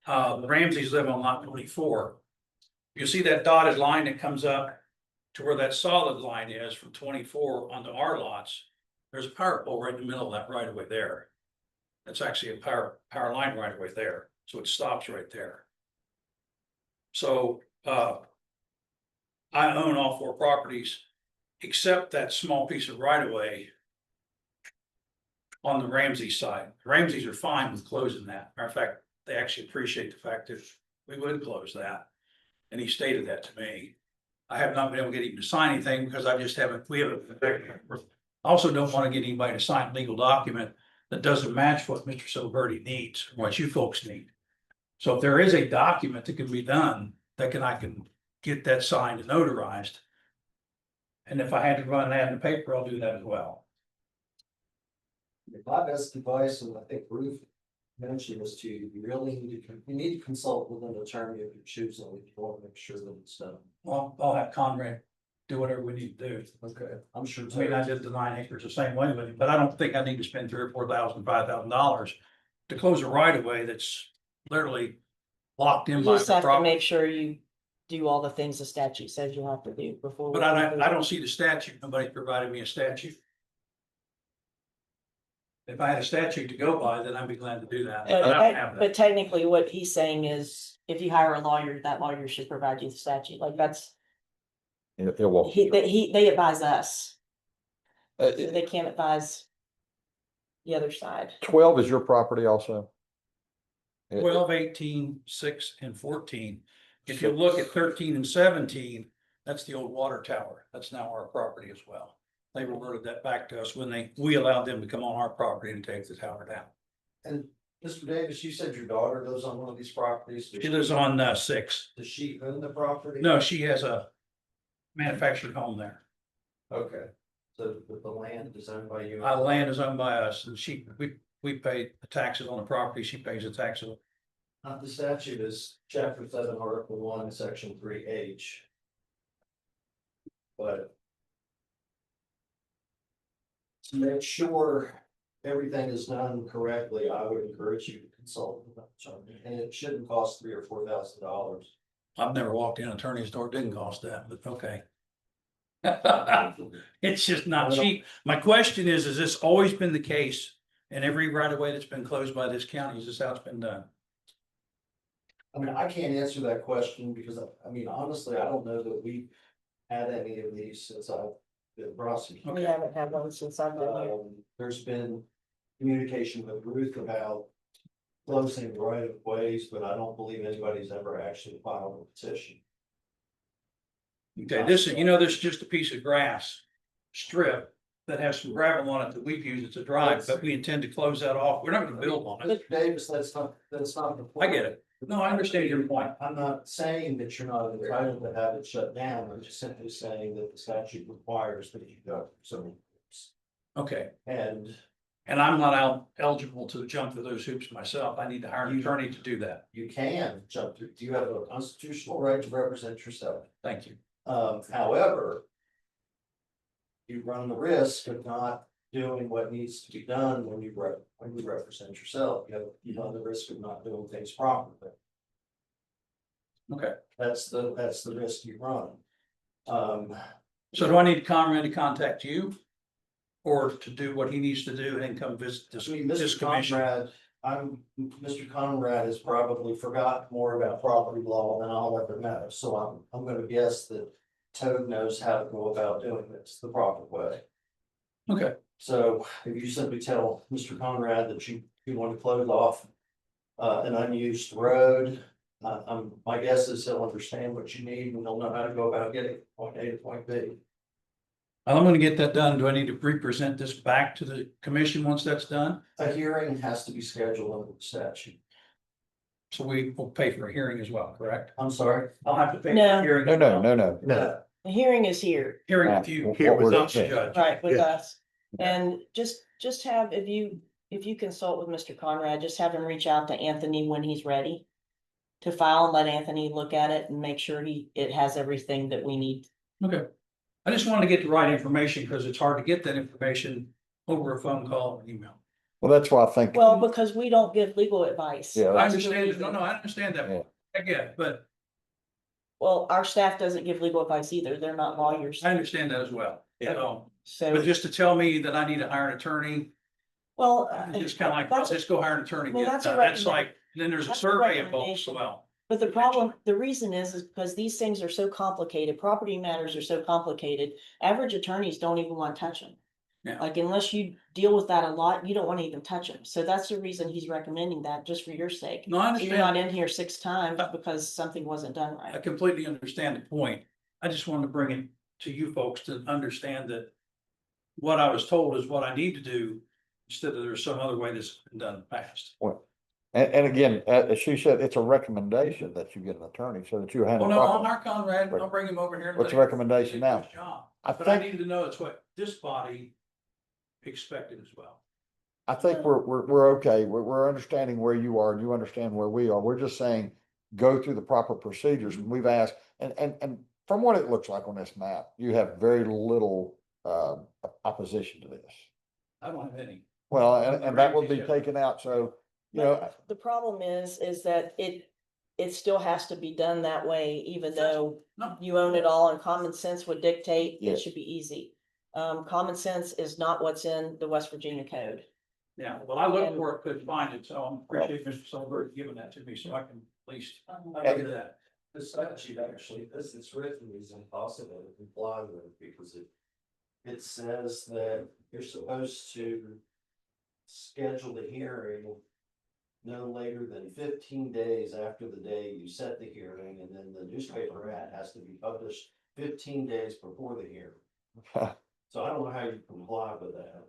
The Ramseys live on lot 24. You see that dotted line that comes up to where that solid line is from 24 onto our lots. There's a power pole right in the middle of that right of way there. That's actually a power line right away there. So it stops right there. So I own all 4 properties except that small piece of right of way on the Ramsey side. The Ramseys are fine with closing that. Matter of fact, they actually appreciate the fact that we would close that. And he stated that to me. I have not been able to get him to sign anything because I just haven't, I also don't want to get anybody to sign a legal document that doesn't match what Mr. Silverty needs, or what you folks need. So if there is a document that can be done, I can get that signed and notarized. And if I had to run that in the paper, I'll do that as well. My best advice, and I think Ruth mentioned, is you need to consult with an attorney if you're choosing, if you want to make sure that it's done. Well, I'll have Conrad do whatever we need to do. Okay, I'm sure. I mean, I did the 9 acres the same way with him, but I don't think I need to spend $3,000 or $4,000, $5,000 to close a right of way that's literally locked in You by just the have to property. make sure you do all the things the statute says you have to do before. But I don't see the statute. Nobody provided me a statute. If I had a statute to go by, then I'd be glad to do that. But I don't have that. But technically what he's saying is if you hire a lawyer, that lawyer should provide you the statute. Like that's, It will. they advise us. Uh, So they can't advise the other side. 12 is your property also? 12, 18, 6, and 14. If you look at 13 and 17, that's the old water tower. That's now our property as well. They reverted that back to us when we allowed them to come on our property and take the tower down. And Mr. Davis, you said your daughter lives on one of these properties. She lives on 6. Does she own the property? No, she has a manufactured home there. Okay, so the land is owned by you? Land is owned by us, and we pay the taxes on the property. She pays the taxes. The statute is chapter 7, article 1, section 3H. But to make sure everything is done correctly, I would encourage you to consult with an attorney, and it shouldn't cost $3,000 or $4,000. I've never walked in an attorney's door, it didn't cost that, but okay. It's just not cheap. My question is, has this always been the case? And every right of way that's been closed by this county, is this how it's been done? I mean, I can't answer that question because I mean, honestly, I don't know that we've had any of these since I've been prosecuting. We haven't had one since I've been here. There's been communication with Ruth about closing right of ways, but I don't believe anybody's ever actually filed a petition. Okay, this is, there's just a piece of grass strip that has some gravel on it that we've used as a drive, but we intend to close that off. We're not gonna build on it. Mr. Davis, that's not the point. I get it. No, I understand your point. I'm not saying that you're not entitled to have it shut down. I'm just simply saying that the statute requires that you go. So, Okay, and And I'm not eligible to jump through those hoops myself. I need to hire an attorney to do that. You can jump through, you have a constitutional right to represent yourself. Thank you. However, you run the risk of not doing what needs to be done when you represent yourself. You run the risk of not doing things properly. Okay. That's the risk you run. So do I need Conrad to contact you? Or to do what he needs to do and then come visit this, I mean, this Mr. commission? Mr. Conrad has probably forgotten more about property law than I'll ever know, so I'm gonna guess that Toad knows how to go about doing this the proper way. Okay, So if you simply tell Mr. Conrad that you want to close off an unused road, my guess is he'll understand what you need and he'll know how to go about getting point A to point B. I'm gonna get that done. Do I need to represent this back to the commission once that's done? A hearing has to be scheduled under the statute. So we will pay for a hearing as well, correct? I'm sorry. I'll have to pay for No. a hearing. No, as no, well. no, no. No, The hearing is here, Hearing with you. Here with not us. the judge. right, with Yeah. us. And just have, if you consult with Mr. Conrad, just have him reach out to Anthony when he's ready to file and let Anthony look at it and make sure it has everything that we need. Okay. I just wanted to get the right information because it's hard to get that information over a phone call or email. Well, that's why I think, Well, because we don't give legal advice. Yeah, I That's the understand, no, reason. no, I understand Yeah. that. I get it, but Well, our staff doesn't give legal advice either. They're not lawyers. I understand that as well. Yeah. But So, just to tell me that I need to hire an attorney, well. it's kind of like, well, just go hire an attorney. Well, Get it that's a done. That's recommend- like, then there's a that's a survey involved as recommendation. well. But the problem, the reason is because these things are so complicated, property matters are so complicated, average attorneys don't even want to touch them. Yeah. Like unless you deal with that a lot, you don't want to even touch them. So that's the reason he's recommending that, just for your sake. No, I So you're not understand. in here 6 times because something wasn't done I right. completely understand the point. I just wanted to bring it to you folks to understand that what I was told is what I need to do instead of there's some other way that's been done in the past. and again, as she said, it's a recommendation that you get an attorney so that you handle. Well, no, I'll properly. hire Conrad, I'll bring him over here. and What's let the him recommendation do his now? job. I But I think, needed to know it's what this body expected as well. I think we're okay. We're understanding where you are and you understand where we are. We're just saying, go through the proper procedures. And we've asked, and from what it looks like on this map, you have very little opposition to this. I don't have any. Well, and that will be taken out. So, you know, But the problem is that it still has to be done that way, even though No, you own it all and common sense would dictate it Yes. should be easy. Common sense is not what's in the West Virginia code. yeah, well, I looked for it, couldn't find it, so I appreciate Mr. Solberg giving that to me, so I can at least look at that. The statute actually, as it's written, is impossible to comply with because it says that you're supposed to schedule the hearing no later than 15 days after the day you set the hearing, and then the newspaper ad has to be published 15 days before the hearing. So I don't know how you comply with that.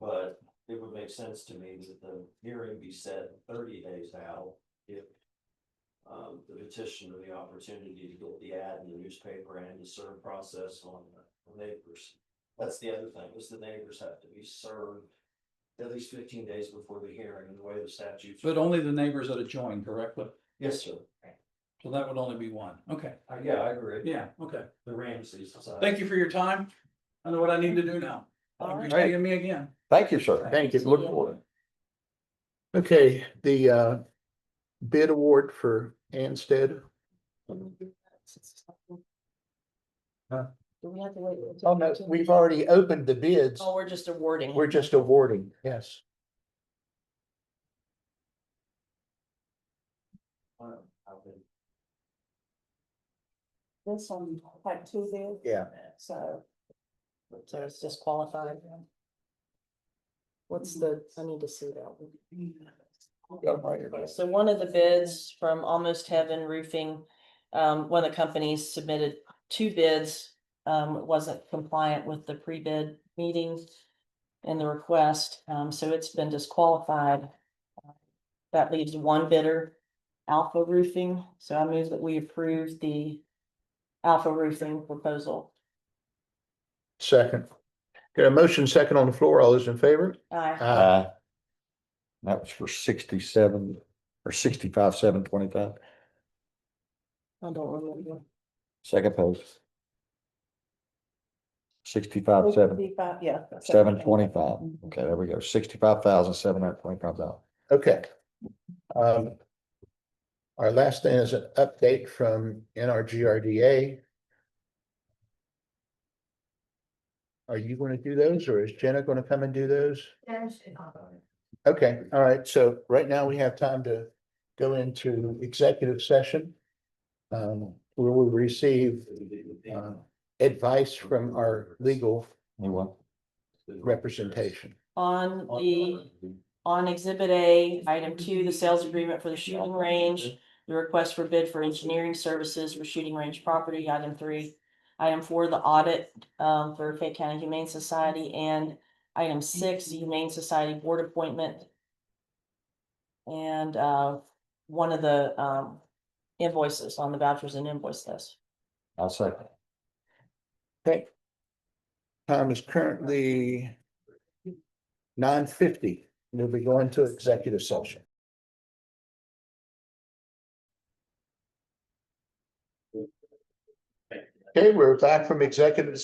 But it would make sense to me that the hearing be set 30 days out if the petitioner the opportunity to get the ad in the newspaper and to serve process on the neighbors. That's the other thing, is the neighbors have to be served at least 15 days before the hearing, and the way the statutes. But only the neighbors that adjoin, correctly? Yes, sir. So that would only be one. Okay, Yeah, I agree. yeah, okay. The Ramses. Thank you for your time. I know what I need to do now. All Thank you right. for seeing me again. thank you, sir. thank you. Look forward. Okay, the bid award for Anstead. Huh? Do we have to wait? Oh, no, we've already opened the bids. Oh, we're just awarding. We're just awarding, yes. This one had 2 bids. Yeah. So So it's disqualified. What's the, I need to see that. Got 'em right here. So one of the bids from Almost Heaven Roofing, one of the companies submitted 2 bids. Wasn't compliant with the pre-bid meeting and the request, so it's been disqualified. That leaves 1 bidder, Alpha Roofing, so I move that we approve the Alpha Roofing proposal. Second, Got a motion second on the floor. All those in favor? That was for 67 or 65,725. I don't remember. Second page. 65,725. 55, yeah. 725. Okay, there we go. $65,725. Okay. Our last thing is an update from NRGRDA. Are you going to do those or is Jenna going to come and do those? Okay, all right. So right now we have time to go into executive session. Where we receive advice from our legal Anyone? representation. On exhibit A, item 2, the sales agreement for the shooting range, the request for bid for engineering services for shooting range property, item 3. Item 4, the audit for Fayette County Humane Society, and item 6, the Humane Society board appointment. And one of the invoices on the vouchers and invoice list. I'll say. Okay. Time is currently 9:50. We'll be going to executive session. Okay, we're back from executive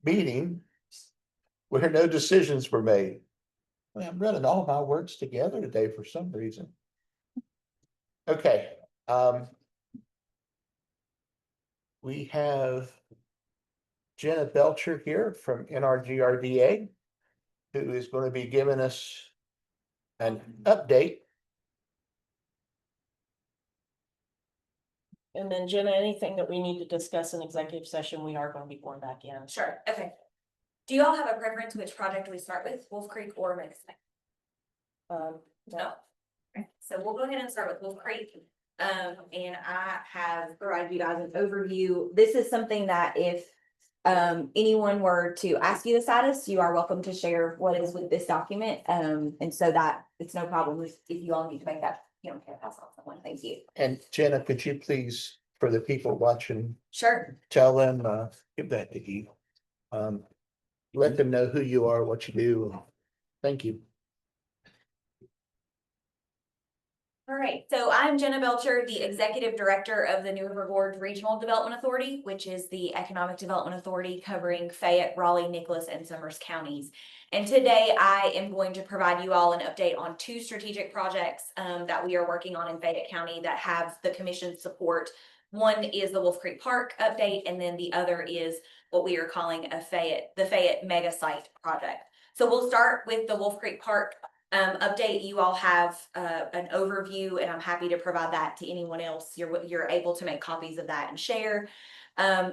meeting where no decisions were made. I'm running all my words together today for some reason. Okay, we have Jenna Belcher here from NRGRDA, who is going to be giving us an update. And then Jenna, anything that we need to discuss in executive session, we are going to be going back in. Sure, okay. Do you all have a preference which project we start with, Wolf Creek or Mega Site? No. Okay, so we'll go ahead and start with Wolf Creek. And I have provided you guys an overview. This is something that if anyone were to ask you the status, you are welcome to share what is with this document. And so that it's no problem if you all need to make that, pass on someone. Thank you. And Jenna, could you please, for the people watching, Sure. tell them, give that to Eve. Let them know who you are, what you do. Thank you. All right, so I'm Jenna Belcher, the Executive Director of the New River Gorge Regional Development Authority, which is the economic development authority covering Fayette, Raleigh, Nicholas, and Summers counties. And today I am going to provide you all an update on 2 strategic projects that we are working on in Fayette County that have the commission's support. One is the Wolf Creek Park update, and then the other is what we are calling the Fayette Mega Site project. So we'll start with the Wolf Creek Park update. You all have an overview, and I'm happy to provide that to anyone else. You're able to make copies of that and share.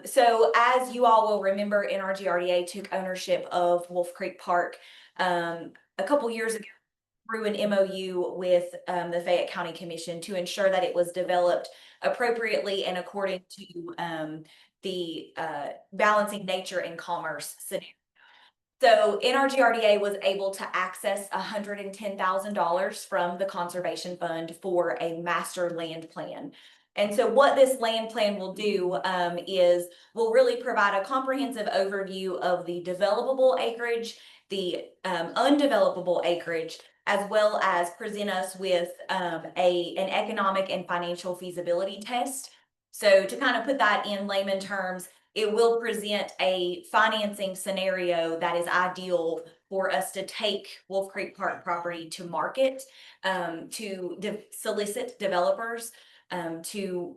So as you all will remember, NRGRDA took ownership of Wolf Creek Park a couple years ago through an MOU with the Fayette County Commission to ensure that it was developed appropriately and according to the balancing nature and commerce scenario. So NRGRDA was able to access $110,000 from the Conservation Fund for a master land plan. And so what this land plan will do is will really provide a comprehensive overview of the developable acreage, the undevelopable acreage, as well as present us with an economic and financial feasibility test. So to kind of put that in layman terms, it will present a financing scenario that is ideal for us to take Wolf Creek Park property to market, to solicit developers to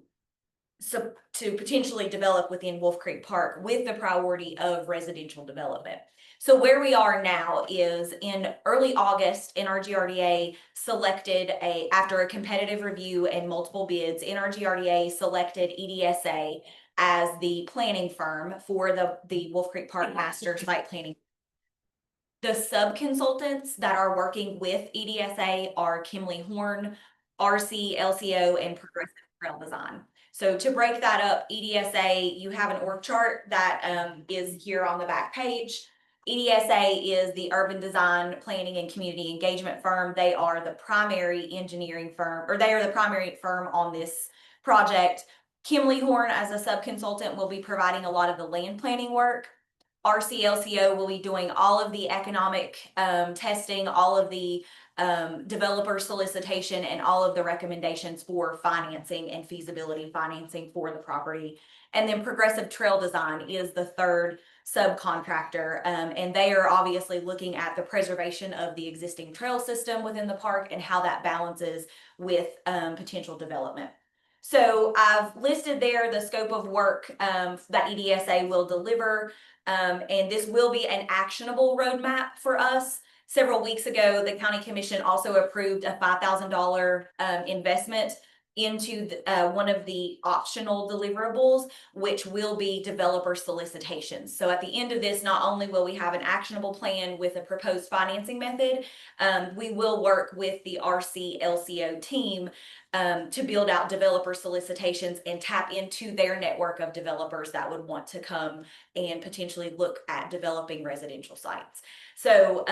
potentially develop within Wolf Creek Park with the priority of residential development. So where we are now is in early August, NRGRDA selected after a competitive review and multiple bids, NRGRDA selected EDSA as the planning firm for the Wolf Creek Park Master Site Planning. The sub-consultants that are working with EDSA are Kimley Horn, RC, LCO, and Progressive Trail Design. So to break that up, EDSA, you have an org chart that is here on the back page. EDSA is the urban design, planning, and community engagement firm. They are the primary engineering firm, or they are the primary firm on this project. Kimley Horn, as a sub-consultant, will be providing a lot of the land planning work. RCLCO will be doing all of the economic testing, all of the developer solicitation, and all of the recommendations for financing and feasibility financing for the property. And then Progressive Trail Design is the third subcontractor, and they are obviously looking at the preservation of the existing trail system within the park and how that balances with potential development. So I've listed there the scope of work that EDSA will deliver, and this will be an actionable roadmap for us. Several weeks ago, the county commission also approved a $5,000 investment into one of the optional deliverables, which will be developer solicitations. So at the end of this, not only will we have an actionable plan with a proposed financing method, we will work with the RCLCO team to build out developer solicitations and tap into their network of developers that would want to come and potentially look at developing residential sites. So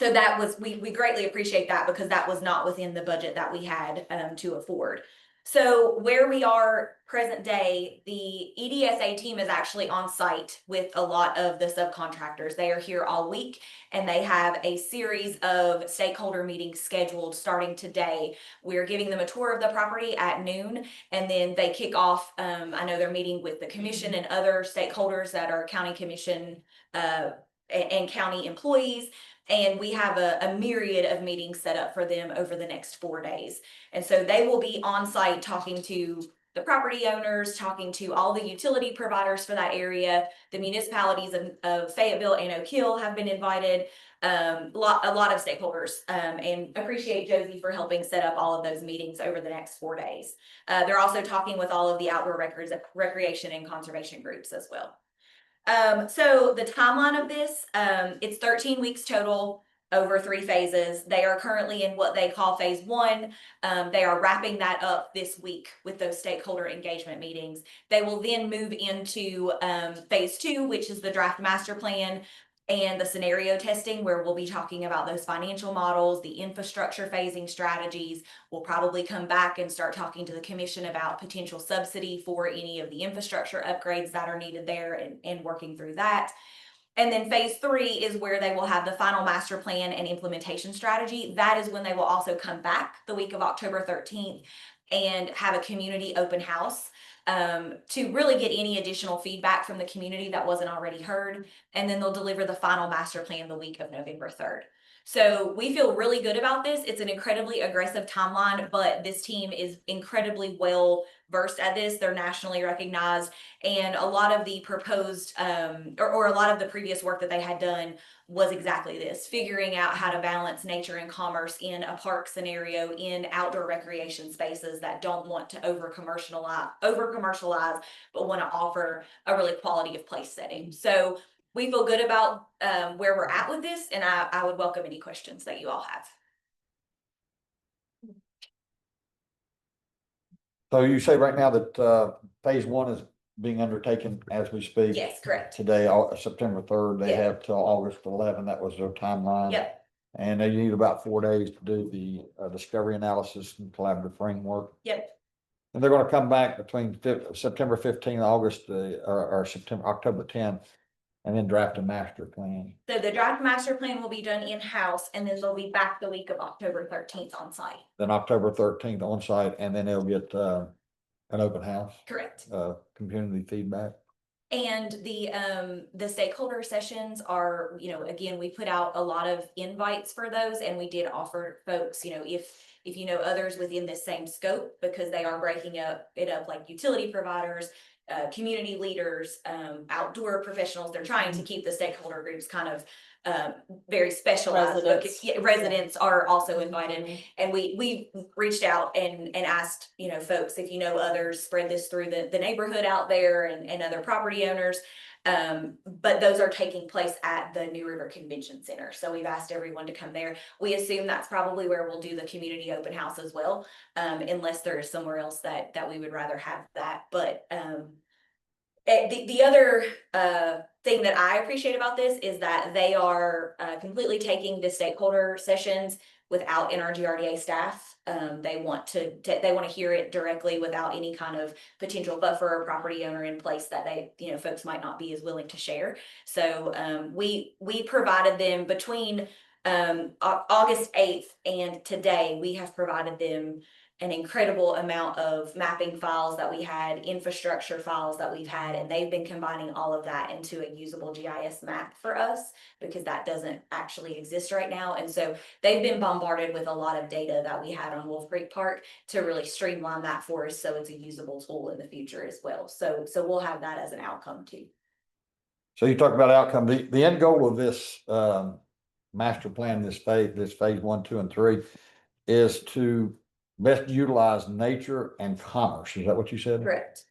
so that was, we greatly appreciate that, because that was not within the budget that we had to afford. So where we are present day, the EDSA team is actually on site with a lot of the subcontractors. They are here all week, and they have a series of stakeholder meetings scheduled starting today. We're giving them a tour of the property at noon, and then they kick off, I know they're meeting with the commission and other stakeholders that are county commission and county employees. And we have a myriad of meetings set up for them over the next 4 days. And so they will be on site talking to the property owners, talking to all the utility providers for that area. The municipalities of Fayetteville and Oak Hill have been invited, a lot of stakeholders, and appreciate Josie for helping set up all of those meetings over the next 4 days. They're also talking with all of the outdoor recreation and conservation groups as well. So the timeline of this, it's 13 weeks total over 3 phases. They are currently in what they call phase 1. They are wrapping that up this week with those stakeholder engagement meetings. They will then move into phase 2, which is the draft master plan and the scenario testing, where we'll be talking about those financial models, the infrastructure phasing strategies. We'll probably come back and start talking to the commission about potential subsidy for any of the infrastructure upgrades that are needed there, and working through that. And then phase 3 is where they will have the final master plan and implementation strategy. That is when they will also come back the week of October 13th and have a community open house to really get any additional feedback from the community that wasn't already heard. And then they'll deliver the final master plan the week of November 3rd. So we feel really good about this. It's an incredibly aggressive timeline, but this team is incredibly well versed at this. They're nationally recognized, and a lot of the proposed or a lot of the previous work that they had done was exactly this, figuring out how to balance nature and commerce in a park scenario, in outdoor recreation spaces that don't want to over commercialize, but want to offer a really quality of place setting. So we feel good about where we're at with this, and I would welcome any questions that you all have. So you say right now that phase 1 is being undertaken as we speak? Yes, correct. Today, September 3rd, they Yeah. have till August 11th. That was their timeline. Yep. And they need about 4 days to do the discovery analysis and collaborative framework. Yep. And they're gonna come back between September 15th, August, or October 10th, and then draft a master plan. So the draft master plan will be done in-house, and then they'll be back the week of October 13th on site. Then October 13th on site, and then they'll get an open house, Correct. community feedback. And the stakeholder sessions are, again, we put out a lot of invites for those, and we did offer folks, if you know others within this same scope, because they are breaking it up like utility providers, community leaders, outdoor professionals. They're trying to keep the stakeholder groups kind of very specialized. Residents are also invited, and we reached out and asked folks, if you know others, spread this through the neighborhood out there and other property owners. But those are taking place at the New River Convention Center, so we've asked everyone to come there. We assume that's probably where we'll do the community open house as well, unless there is somewhere else that we would rather have that. But the other thing that I appreciate about this is that they are completely taking the stakeholder sessions without NRGRDA staff. They want to hear it directly without any kind of potential buffer or property owner in place that folks might not be as willing to share. So we provided them between August 8th and today, we have provided them an incredible amount of mapping files that we had, infrastructure files that we've had, and they've been combining all of that into a usable GIS map for us because that doesn't actually exist right now. And so they've been bombarded with a lot of data that we had on Wolf Creek Park to really streamline that for us so it's a usable tool in the future as well. So we'll have that as an outcome too. So you talk about outcome, the end goal of this master plan, this phase 1, 2, and 3 is to best utilize nature and commerce. Is that what you said? Correct.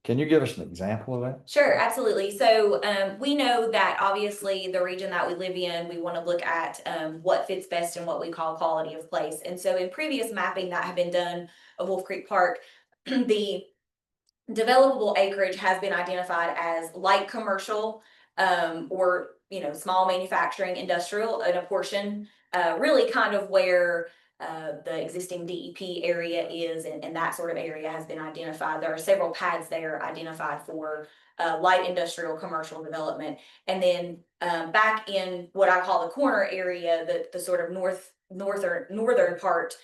Can you give us an example of that? Sure, absolutely. So we know that obviously the region that we live in, we want to look at what fits best in what we call quality of place. And so in previous mapping that have been done of Wolf Creek Park, the developable acreage has been identified as light commercial or small manufacturing, industrial, and a portion really kind of where the existing DEP area is, and that sort of area has been identified. There are several pads there identified for light industrial commercial development. And then back in what I call the corner area, the sort of northern part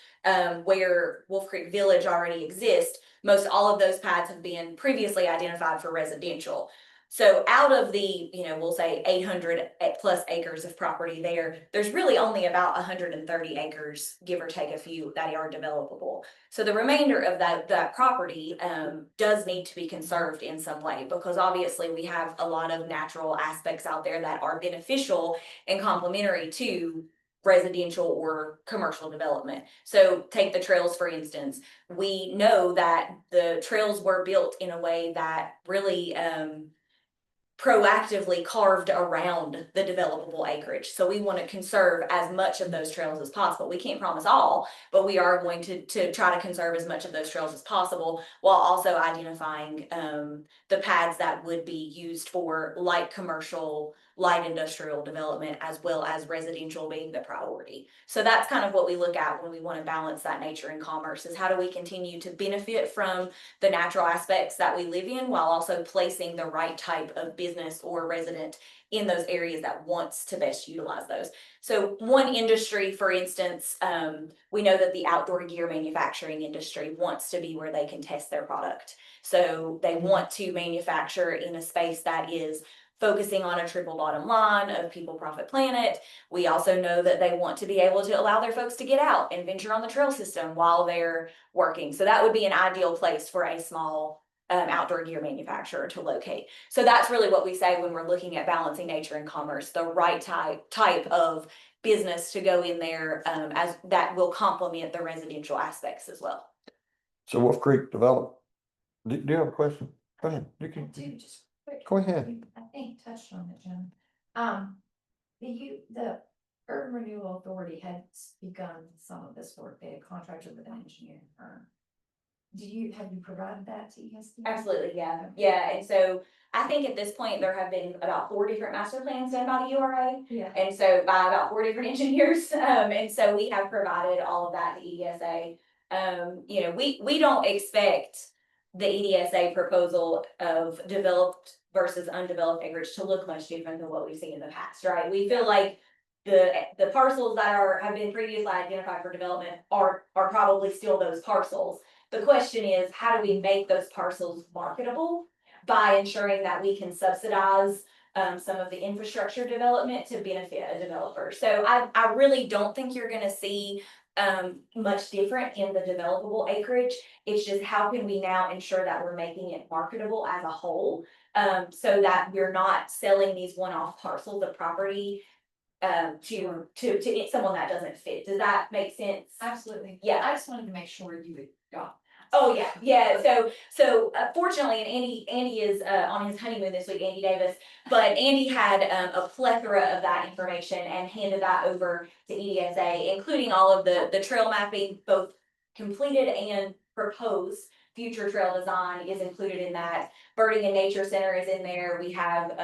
where Wolf Creek Village already exists, most all of those pads have been previously identified for residential. So out of the, we'll say 800 plus acres of property there's really only about 130 acres, give or take a few, that are developable. So the remainder of that property does need to be conserved in some way, because obviously we have a lot of natural aspects out there that are beneficial and complementary to residential or commercial development. So take the trails, for instance. We know that the trails were built in a way that really proactively carved around the developable acreage. So we want to conserve as much of those trails as possible. We can't promise all, but we are going to try to conserve as much of those trails as possible while also identifying the pads that would be used for light commercial, light industrial development, as well as residential being the priority. So that's kind of what we look at when we want to balance that nature and commerce, is how do we continue to benefit from the natural aspects that we live in while also placing the right type of business or resident in those areas that wants to best utilize those. So one industry, for instance, we know that the outdoor gear manufacturing industry wants to be where they can test their product. So they want to manufacture in a space that is focusing on a triple bottom line of people, profit, planet. We also know that they want to be able to allow their folks to get out and venture on the trail system while they're working. So that would be an ideal place for a small outdoor gear manufacturer to locate. So that's really what we say when we're looking at balancing nature and commerce, the right type of business to go in there as that will complement the residential aspects as well. So Wolf Creek developed. Do you have a question? Go ahead. You can. Just quick. Go ahead. You, I think, touched on it, Jim. The Urban Renewal Authority had begun some of this work. They had contracted with an engineering firm. Have you provided that to ESD? Absolutely, yeah. Yeah, and so I think at this point, there have been about 4 different master plans done by the URA. Yeah. And so by about 4 different engineers. And so we have provided all of that to EDSA. We don't expect the EDSA proposal of developed versus undeveloped acreage to look much different than what we've seen in the past, right? We feel like the parcels that have been previously identified for development are probably still those parcels. The question is, how do we make those parcels marketable by ensuring that we can subsidize some of the infrastructure development to benefit a developer? So I really don't think you're going to see much different in the developable acreage. It's just how can we now ensure that we're making it marketable as a whole, so that we're not selling these one-off parcels of property to someone that doesn't fit. Does that make sense? Absolutely. Yeah. I just wanted to make sure you had got. Oh yeah. So fortunately, and Andy is on his honeymoon this week, Andy Davis. But Andy had a plethora of that information and handed that over to EDSA, including all of the trail mapping, both completed and proposed. Future trail design is included in that. Birding and Nature Center is in there. We have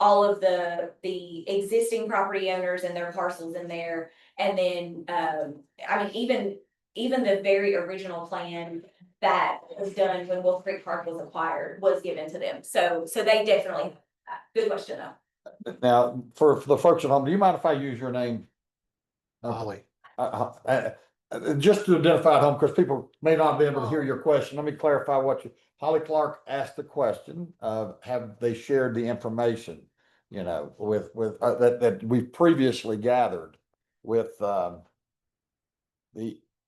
all of the existing property owners and their parcels in there. And then, I mean, even the very original plan that was done when Wolf Creek Park was acquired was given to them. So they definitely, good question though. Now, for the folks at home, do you mind if I use your name? Holly. Just to identify at home, because people may not be able to hear your question, let me clarify what Holly Clark asked the question of, have they shared the information? You know, with, that we've previously gathered with, the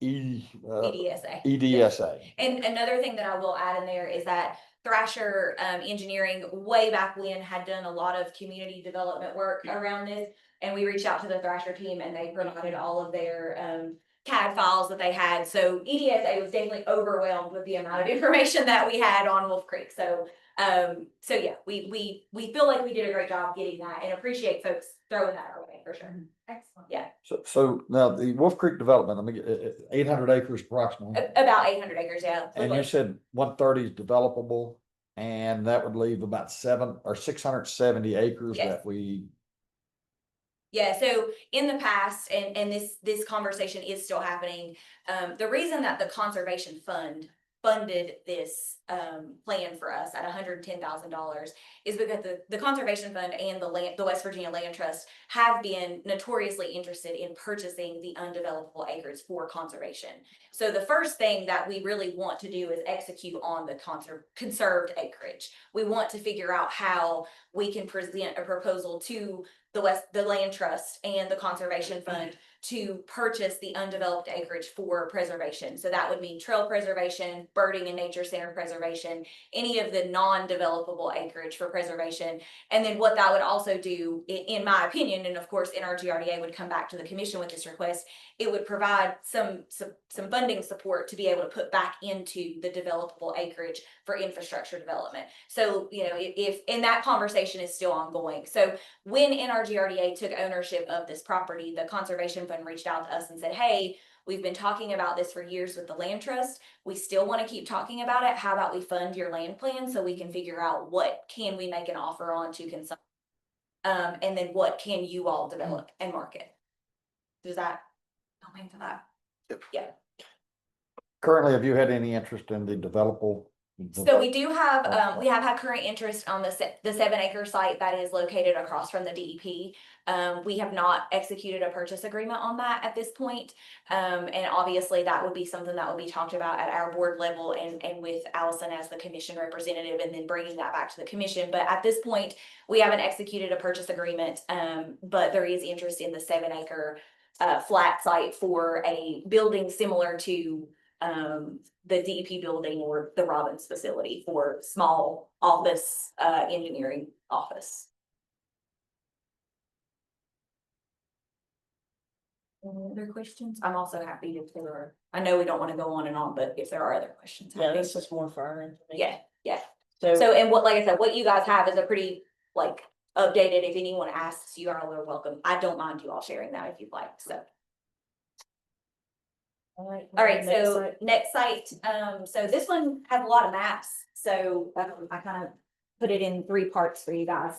EDSA. EDSA. And another thing that I will add in there is that Thrasher Engineering way back when had done a lot of community development work around this. And we reached out to the Thrasher team and they provided all of their CAD files that they had. So EDSA was definitely overwhelmed with the amount of information that we had on Wolf Creek. So yeah, we feel like we did a great job getting that and appreciate folks throwing that our way for sure. Excellent. Yeah. So now the Wolf Creek development, let me get 800 acres approximately. About 800 acres, yeah. And you said 130 is developable, and that would leave about 670 acres Yes. that we. Yeah, so in the past, and this conversation is still happening, the reason that the Conservation Fund funded this plan for us at $110,000 is because the Conservation Fund and the West Virginia Land Trust have been notoriously interested in purchasing the undevelopable acres for conservation. So the first thing that we really want to do is execute on the conserved acreage. We want to figure out how we can present a proposal to the Land Trust and the Conservation Fund to purchase the undeveloped acreage for preservation. So that would mean trail preservation, birding and nature center preservation, any of the non-developable acreage for preservation. And then what that would also do, in my opinion, and of course NRGRDA would come back to the commission with this request, it would provide some funding support to be able to put back into the developable acreage for infrastructure development. So, you know, and that conversation is still ongoing. So when NRGRDA took ownership of this property, the Conservation Fund reached out to us and said, hey, we've been talking about this for years with the Land Trust. We still want to keep talking about it. How about we fund your land plan so we can figure out what can we make an offer on to consult, and then what can you all develop and market? Does that help answer that? Yep. Yeah. Currently, have you had any interest in the developable? So we do have, we have had current interest on the 7-acre site that is located across from the DEP. We have not executed a purchase agreement on that at this point. And obviously that would be something that would be talked about at our board level and with Allison as the commission representative and then bringing that back to the commission. But at this point, we haven't executed a purchase agreement, but there is interest in the 7-acre flat site for a building similar to the DEP building or the Robbins facility for small office, engineering office. Any other questions? I'm also happy if there are, I know we don't want to go on and on, but if there are other questions. Yeah, happy this to- is more for our information. Yeah, yeah. So, So, and what, like I said, what you guys have is a pretty, like, updated, if anyone asks, you are welcome. I don't mind you all sharing that if you'd like, so. All right, so next site, so this one has a lot of maps, so I kind of put it in 3 parts for you guys.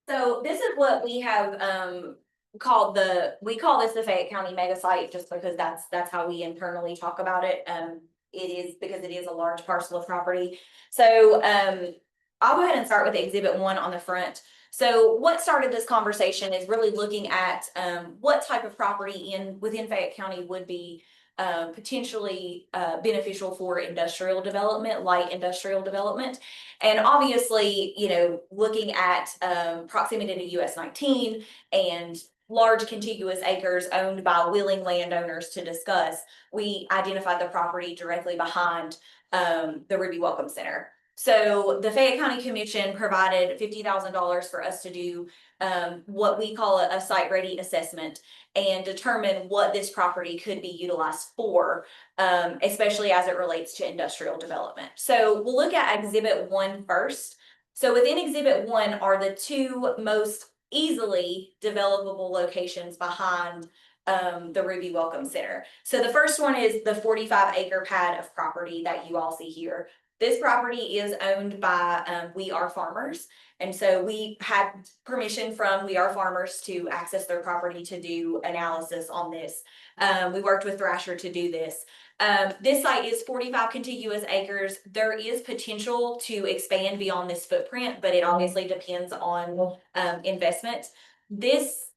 So this is what we have called we call this the Fayette County mega site just because that's how we internally talk about it. It is because it is a large parcel of property. So I'll go ahead and start with Exhibit 1 on the front. So what started this conversation is really looking at what type of property within Fayette County would be potentially beneficial for industrial development, light industrial development. And obviously, you know, looking at proximity to US 19 and large contiguous acres owned by willing landowners to discuss, we identified the property directly behind the Ruby Welcome Center. So the Fayette County Commission provided $50,000 for us to do what we call a site ready assessment and determine what this property could be utilized for, especially as it relates to industrial development. So we'll look at Exhibit 1 first. So within Exhibit 1 are the 2 most easily developable locations behind the Ruby Welcome Center. So the first one is the 45-acre pad of property that you all see here. This property is owned by, We Are Farmers. And so we had permission from We Are Farmers to access their property to do analysis on this. We worked with Thrasher to do this. This site is 45 contiguous acres. There is potential to expand beyond this footprint, but it obviously depends on, investment. This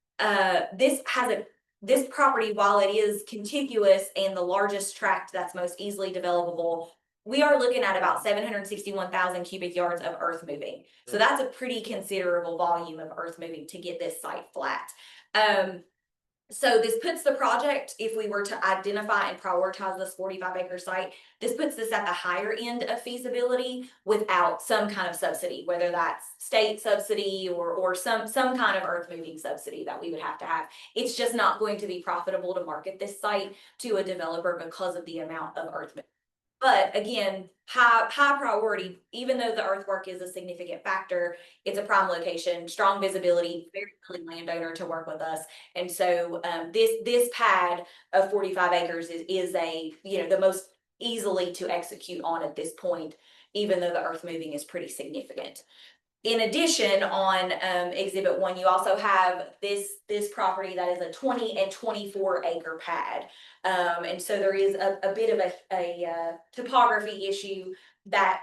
property, while it is contiguous and the largest tract that's most easily developable, we are looking at about 761,000 cubic yards of earth moving. So that's a pretty considerable volume of earth moving to get this site flat. So this puts the project, if we were to identify and prioritize this 45-acre site, this puts this at the higher end of feasibility without some kind of subsidy, whether that's state subsidy or some kind of earth moving subsidy that we would have to have. It's just not going to be profitable to market this site to a developer because of the amount of earth moving. But again, high priority, even though the earthwork is a significant factor, it's a prime location, strong visibility, very willing landowner to work with us. And so this pad of 45 acres is a, the most easily to execute on at this point, even though the earth moving is pretty significant. In addition, on exhibit 1, you also have this property that is a 20 and 24 acre pad. And so there is a bit of a topography issue that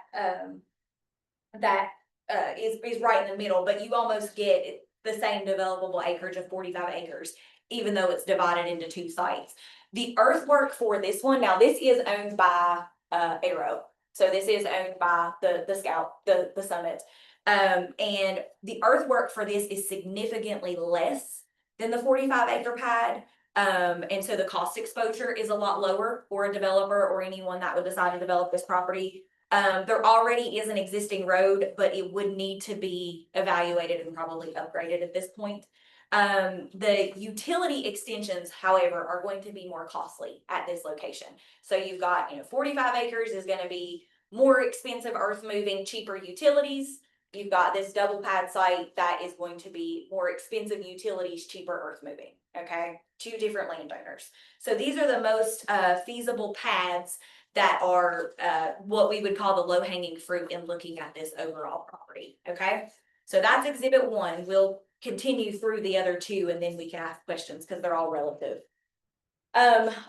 is right in the middle, but you almost get the same developable acreage of 45 acres, even though it's divided into 2 sites. The earthwork for this one, now this is owned by Arrow. So this is owned by the Scout, the Summit. And the earthwork for this is significantly less than the 45-acre pad. And so the cost exposure is a lot lower for a developer or anyone that would decide to develop this property. There already is an existing road, but it would need to be evaluated and probably upgraded at this point. The utility extensions, however, are going to be more costly at this location. So you've got, 45 acres is going to be more expensive earth moving, cheaper utilities. You've got this double pad site that is going to be more expensive utilities, cheaper earth moving. Okay, 2 different landowners. So these are the most feasible pads that are what we would call the low hanging fruit in looking at this overall property. Okay, so that's exhibit 1. We'll continue through the other 2 and then we can ask questions because they're all relative.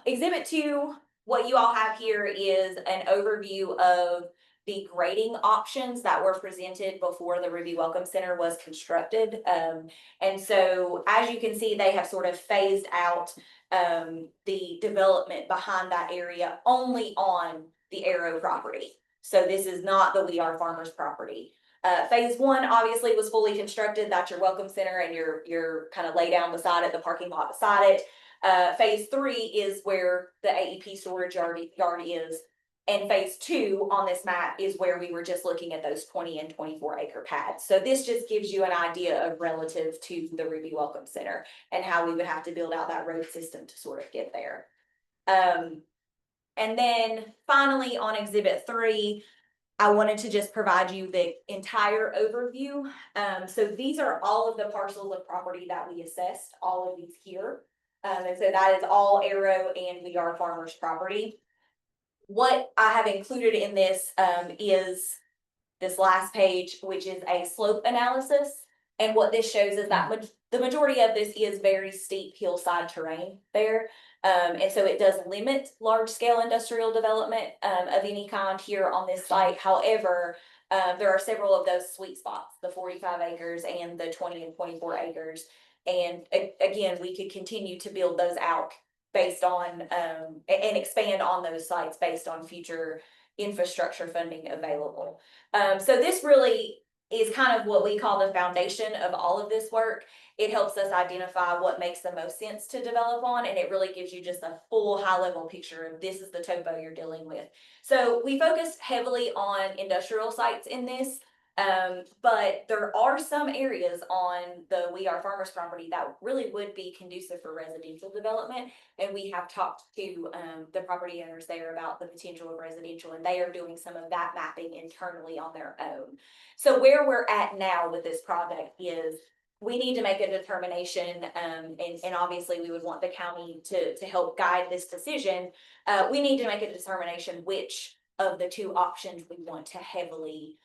Exhibit 2, what you all have here is an overview of the grading options that were presented before the Ruby Welcome Center was constructed. And so as you can see, they have sort of phased out the development behind that area only on the Arrow property. So this is not the We Are Farmers property. Phase 1 obviously was fully constructed. That's your Welcome Center and your kind of lay down beside it, the parking lot beside it. Phase 3 is where the AEP storage yard is. And phase 2 on this map is where we were just looking at those 20 and 24 acre pads. So this just gives you an idea of relative to the Ruby Welcome Center and how we would have to build out that road system to sort of get there. And then finally on exhibit 3, I wanted to just provide you the entire overview. So these are all of the parcels of property that we assessed, all of these here. And so that is all Arrow and We Are Farmers property. What I have included in this is this last page, which is a slope analysis. And what this shows is that the majority of this is very steep hillside terrain there. And so it does limit large scale industrial development of any kind here on this site. However, there are several of those sweet spots, the 45 acres and the 20 and 24 acres. And again, we could continue to build those out based on and expand on those sites based on future infrastructure funding available. So this really is kind of what we call the foundation of all of this work. It helps us identify what makes the most sense to develop on, and it really gives you just a full high level picture of this is the topo you're dealing with. So we focused heavily on industrial sites in this. But there are some areas on the We Are Farmers property that really would be conducive for residential development. And we have talked to the property owners there about the potential of residential, and they are doing some of that mapping internally on their own. So where we're at now with this project is we need to make a determination, and obviously we would want the county to help guide this decision. We need to make a determination which of the two options we want to heavily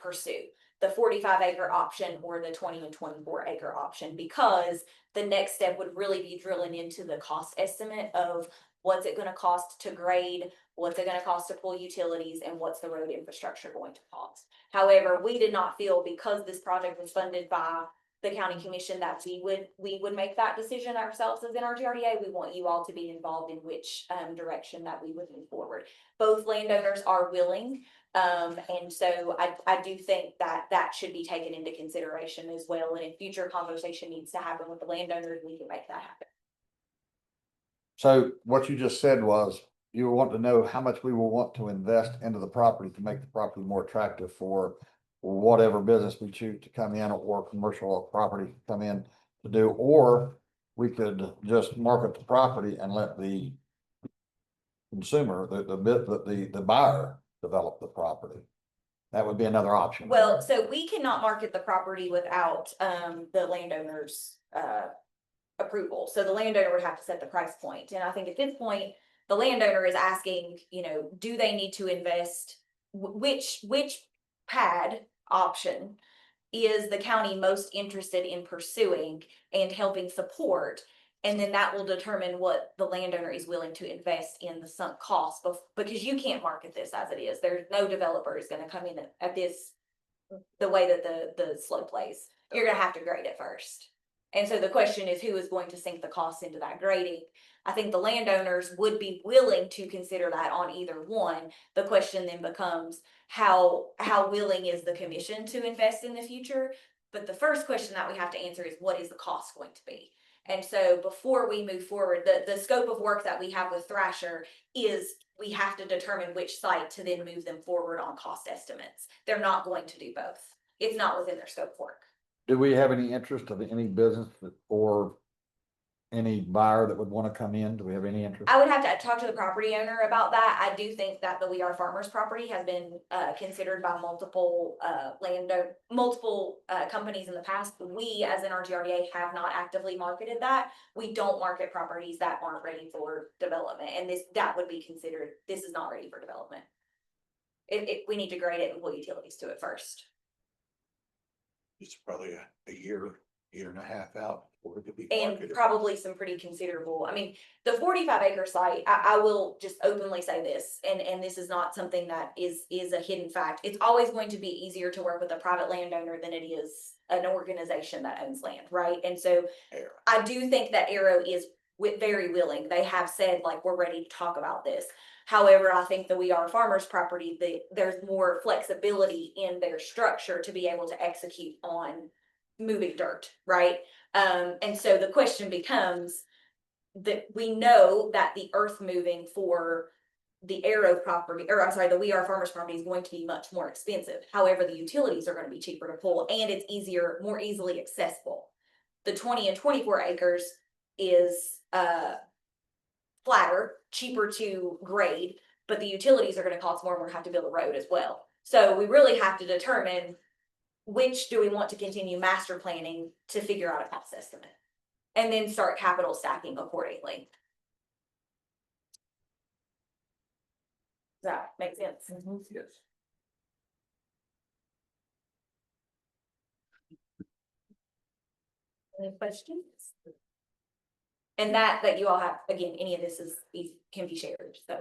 pursue. The 45-acre option or the 20 and 24-acre option, because the next step would really be drilling into the cost estimate of what's it gonna cost to grade, what's it gonna cost to pull utilities, and what's the road infrastructure going to cost. However, we did not feel, because this project was funded by the county commission, that we would make that decision ourselves as NRGRDA. We want you all to be involved in which direction that we would move forward. Both landowners are willing. And so I do think that that should be taken into consideration as well. And if future conversation needs to happen with the landowners, we can make that happen. So what you just said was you want to know how much we will want to invest into the property to make the property more attractive for whatever business we choose to come in, or commercial property come in to do, or we could just market the property and let the consumer, the buyer develop the property. That would be another option. Well, so we cannot market the property without the landowner's approval. So the landowner would have to set the price point. And I think at this point, the landowner is asking, you know, do they need to invest? Which pad option is the county most interested in pursuing and helping support? And then that will determine what the landowner is willing to invest in the sunk cost, because you can't market this as it is. There's no developer is gonna come in at this, the way that the slope plays. You're gonna have to grade it first. And so the question is, who is going to sink the cost into that grading? I think the landowners would be willing to consider that on either one. The question then becomes, how willing is the commission to invest in the future? But the first question that we have to answer is, what is the cost going to be? And so before we move forward, the scope of work that we have with Thrasher is we have to determine which site to then move them forward on cost estimates. They're not going to do both. It's not within their scope of work. Do we have any interest of any business or any buyer that would want to come in? Do we have any interest? I would have to talk to the property owner about that. I do think that the We Are Farmers property has been considered by multiple companies in the past. We, as an RGRDA, have not actively marketed that. We don't market properties that aren't ready for development, and that would be considered. This is not ready for development. We need to grade it and pull utilities to it first. It's probably a year and a half out before it could be And marketed. probably some pretty considerable, I mean, the 45-acre site, I will just openly say this, and this is not something that is a hidden fact. It's always going to be easier to work with a private landowner than it is an organization that owns land, right? And so I do think that Arrow is very willing. They have said, like, we're ready to talk about this. However, I think the We Are Farmers property, there's more flexibility in their structure to be able to execute on moving dirt, right? And so the question becomes that we know that the earth moving for the Arrow property, or I'm sorry, the We Are Farmers property is going to be much more expensive. However, the utilities are going to be cheaper to pull, and it's more easily accessible. The 20 and 24 acres is flatter, cheaper to grade, but the utilities are going to cost more, and we're going to have to build a road as well. So we really have to determine which do we want to continue master planning to figure out a cost estimate, and then start capital stacking accordingly. Does that make sense? Yes. Any questions? And that you all have, again, any of this can be shared, so.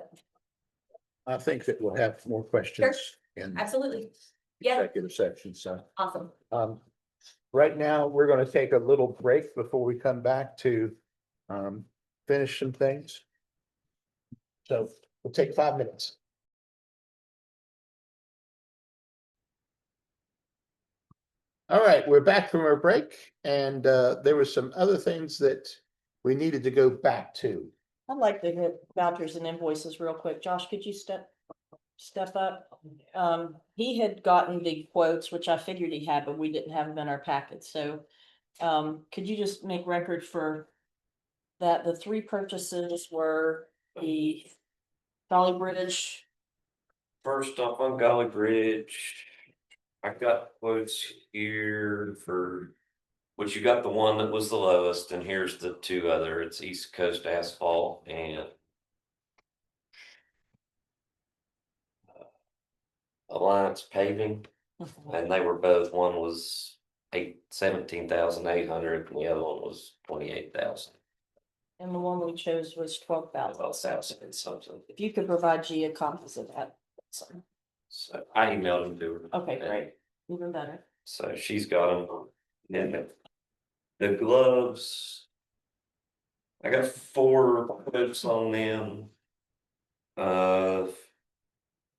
I think that we'll have more questions in Absolutely. Yeah, executive section, so. awesome. Right now, we're gonna take a little break before we come back to finish some things. So we'll take 5 minutes. All right, we're back from our break, and there were some other things that we needed to go back to. I'd like to hit vouchers and invoices real quick. Josh, could you step up? He had gotten the quotes, which I figured he had, but we didn't have them in our packet. So could you just make record for that? The 3 purchases were the Dolly Bridge. First off on Golly Bridge, I got quotes here for, which you got the one that was the lowest, and here's the 2 other. It's East Coast Asphalt and Alliance Paving, and they were both, one was 17,800, and the other one was 28,000. And the one we chose was 12,000. 12,000 and something. If you could provide Gia copies of that. So- So I emailed them to her. Okay, great, even better. So she's got them. And the gloves. I got 4 quotes on them.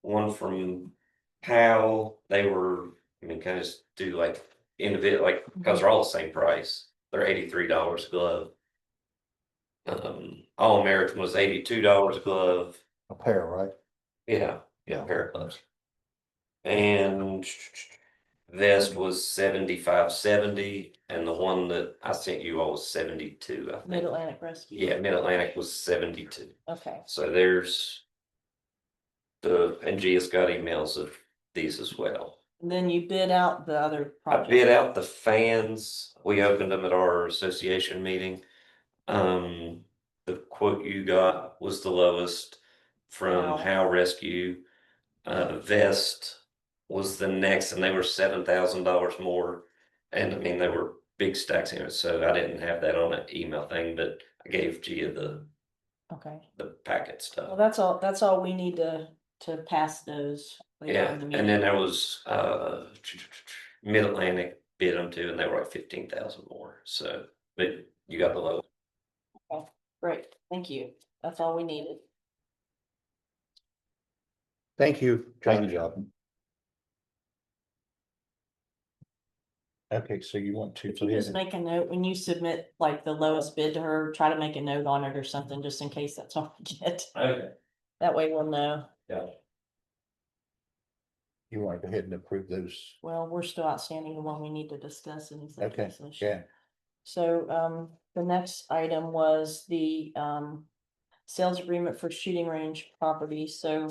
One from Powell, they were, I mean, kind of just do like individual, like, because they're all the same price. They're $83 a glove. All American was $82 a glove. A pair, right? Yeah, yeah, pair of gloves. And vest was 75.70, and the one that I sent you all was 72, I think. Mid-Atlantic Rescue. Yeah, Mid-Atlantic was 72. Okay, So there's and Gia's got emails of these as well. and then you bid out the other I project. bid out the fans. We opened them at our association meeting. The quote you got was the lowest from Wow. How Rescue. Vest was the next, and they were $7,000 more. And I mean, they were big stacks in it, so I didn't have that on an email thing, but I gave Gia Okay, the packet well, stuff. that's all we need to pass those. later Yeah, in the and meeting. then there was Mid-Atlantic bid them too, and they were like 15,000 more. So, but you got the low. Great, thank you. That's all we needed. Thank you, Thank you, John. John. Okay, so you want to. If you just make a note, when you submit like the lowest bid to her, try to make a note on it or something, just in case that's all we get. Okay. That way we'll know. Yeah. You want to go ahead and approve those? Well, we're still outstanding the one we need to discuss in Okay, executive session. yeah. So, the next item was the, sales agreement for shooting range property. So,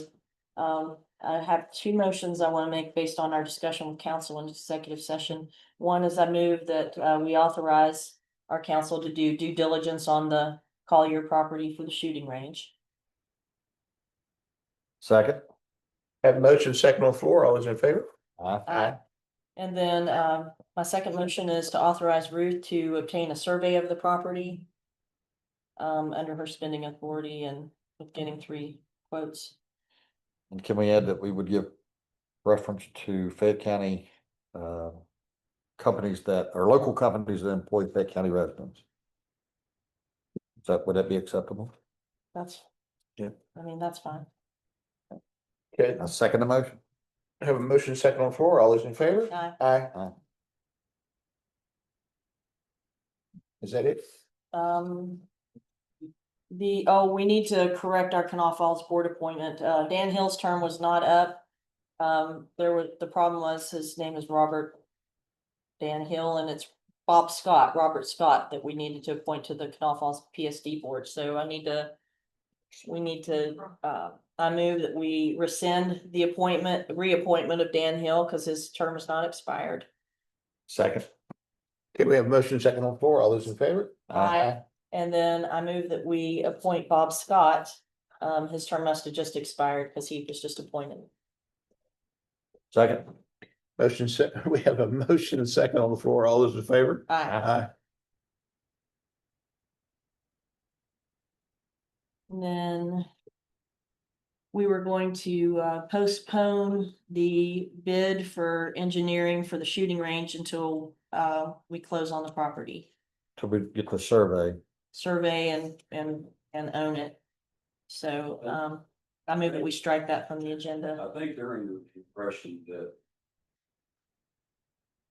I have 2 motions I want to make based on our discussion with council in executive session. One is I move that, we authorize our council to do due diligence on the Collier property for the shooting range. Second. Have a motion second on the floor. All those in favor? Aye. And then, my second motion is to authorize Ruth to obtain a survey of the property. Under her spending authority and with getting 3 quotes. And can we add that we would give reference to Fayette County, companies that, or local companies that employ Fayette County residents? Would that be acceptable? That's. Yeah. I mean, that's fine. Okay, I second the motion. have a motion second on the floor. All those in favor? Aye. Aye. Is that it? We need to correct our Kanawha Falls board appointment. Dan Hill's term was not up. The problem was his name is Robert Dan Hill, and it's Robert Scott, that we needed to appoint to the Kanawha Falls PSD board. So I move that we rescind the reappointment of Dan Hill because his term is not expired. Second. Okay, we have a motion second on the floor. All those in favor? Aye. And then I move that we appoint Bob Scott. His term must have just expired because he was just appointed. Second. We have a motion second on the floor. All those in favor? Aye. Aye. And then we were going to postpone the bid for engineering for the shooting range until we close on the property. Till we get the survey. And own it. So I move that we strike that from the agenda. I think they're under the impression that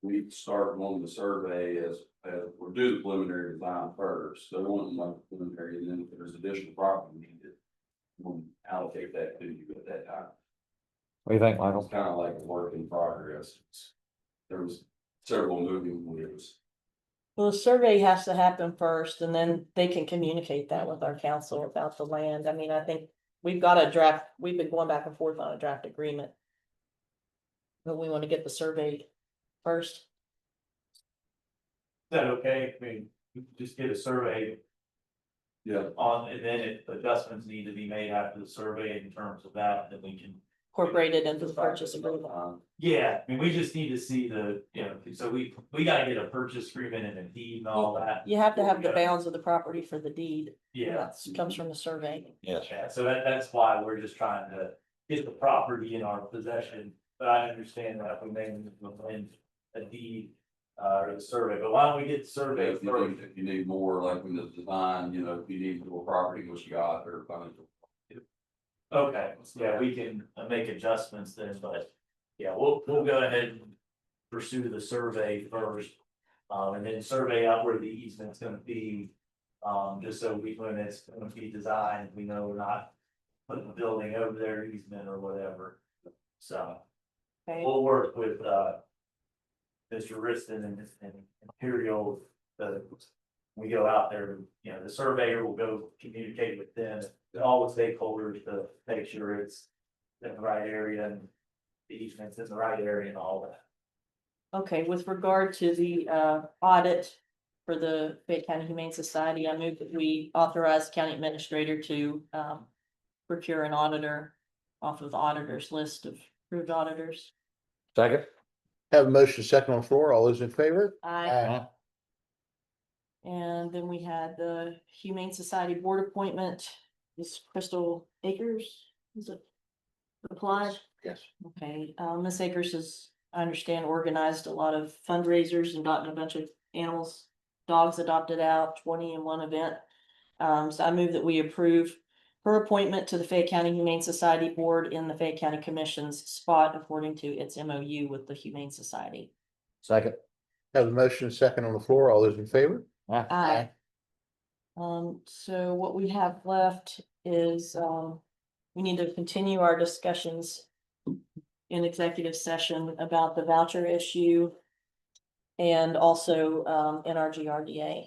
we start on the survey as we'll do the preliminary design first. So they want like preliminary, and then if there's additional property needed, we'll allocate that to you at that time. What do you think, It's Michael? kind of like a work in progress. There was several moving wheels. Well, the survey has to happen first, and then they can communicate that with our council about the land. I mean, I think we've got a draft, we've been going back and forth on a draft agreement. But we want to get the survey first. Is that okay? I mean, you can just get a survey Yeah. on, and then if adjustments need to be made after the survey in terms of that, then we can incorporated into the purchase agreement. Yeah, I mean, we just need to see the, so we gotta get a purchase agreement and a deed and all that. You have to have the bounds of the property for the deed. Yeah, That comes from the survey. Yes. yeah, so that's why we're just trying to get the property in our possession, but I understand that we may win a deed. Or the survey, but why don't we get the survey If you first? need, if you need more, like in the design, if you need more property, what you got, or Okay, yeah, we can make adjustments then, but yeah, we'll go ahead and pursue the survey first. And then survey out where the easement's gonna be, just so when it's gonna be designed, we know we're not putting the building over their easement or whatever. So Okay. we'll work with, Mr. Riston and Imperial, we go out there, the surveyor will go communicate with them, all the stakeholders to make sure it's in the right area and the easement's in the right area and all that. Okay, with regard to the audit for the Fayette County Humane Society, I move that we authorize the county administrator to procure an auditor off of the auditor's list of approved auditors. Second. Have a motion second on the floor. All those in favor? Aye. And then we had the Humane Society Board appointment, this Crystal Acres, is it applied? Yes. Okay, Miss Akers has, I understand, organized a lot of fundraisers and gotten a bunch of animals, dogs adopted out, 20 in one event. So I move that we approve her appointment to the Fayette County Humane Society Board in the Fayette County Commission's spot according to its MOU with the Humane Society. Second. Have a motion second on the floor. All those in favor? Aye. So what we have left is, we need to continue our discussions in executive session about the voucher issue and also, NRGRDA.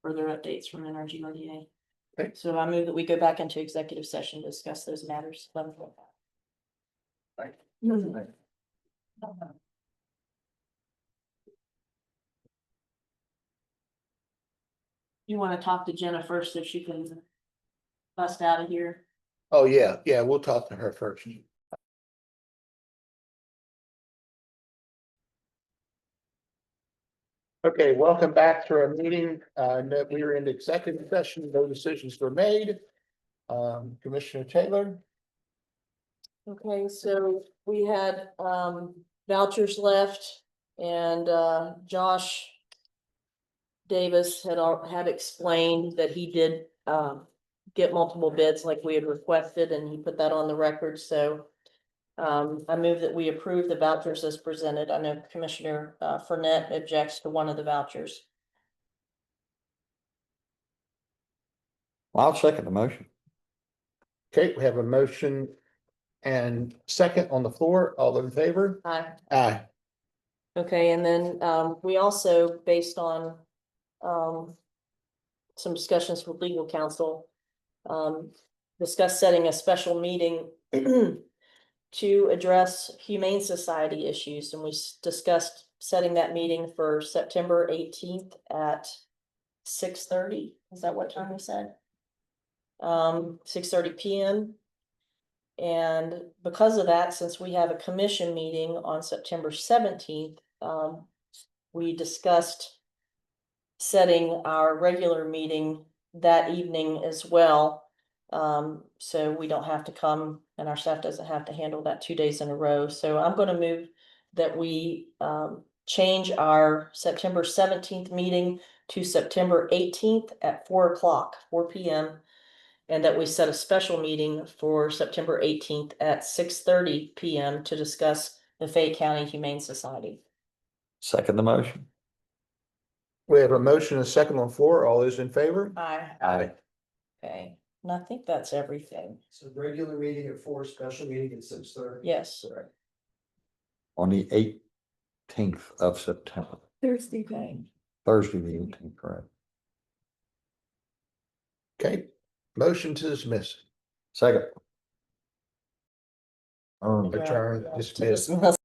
Further updates from NRGRDA. Okay. So I move that we go back into executive session, to discuss those matters. You want to talk to Jenna first so she can bust out of here? Oh, yeah, we'll talk to her first. Okay, welcome back to our meeting. No, we were in executive session, no decisions were made. Commissioner Taylor? Okay, so we had vouchers left and Josh Davis had explained that he did get multiple bids like we had requested, and he put that on the record, so I move that we approve the vouchers as presented. I know Commissioner Fournette objects to one of the vouchers. I'll second the motion. Okay, we have a motion and second on the floor. All those in favor? Aye. Aye. Okay, and then we also, based on some discussions with legal counsel, discussed setting a special meeting to address Humane Society issues, and we discussed setting that meeting for September 18th at 6:30. Is that what time we said? 6:30 p.m. And because of that, since we have a commission meeting on September 17th, we discussed setting our regular meeting that evening as well. So we don't have to come and our staff doesn't have to handle that 2 days in a row. So I'm going to move that we change our September 17th meeting to September 18th at 4 p.m. And that we set a special meeting for September 18th at 6:30 p.m. to discuss the Fayette County Humane Society. Second the motion. We have a motion and a second on the floor. All those in favor? Aye. Aye. Okay, and I think that's everything. So regular meeting at 4, special meeting at 6:30. Yes. On the 18th of September, Thursday. Okay. Thursday, the 18th, correct. Okay, motion to dismiss. Second. Adjourn, To dismiss. dismiss.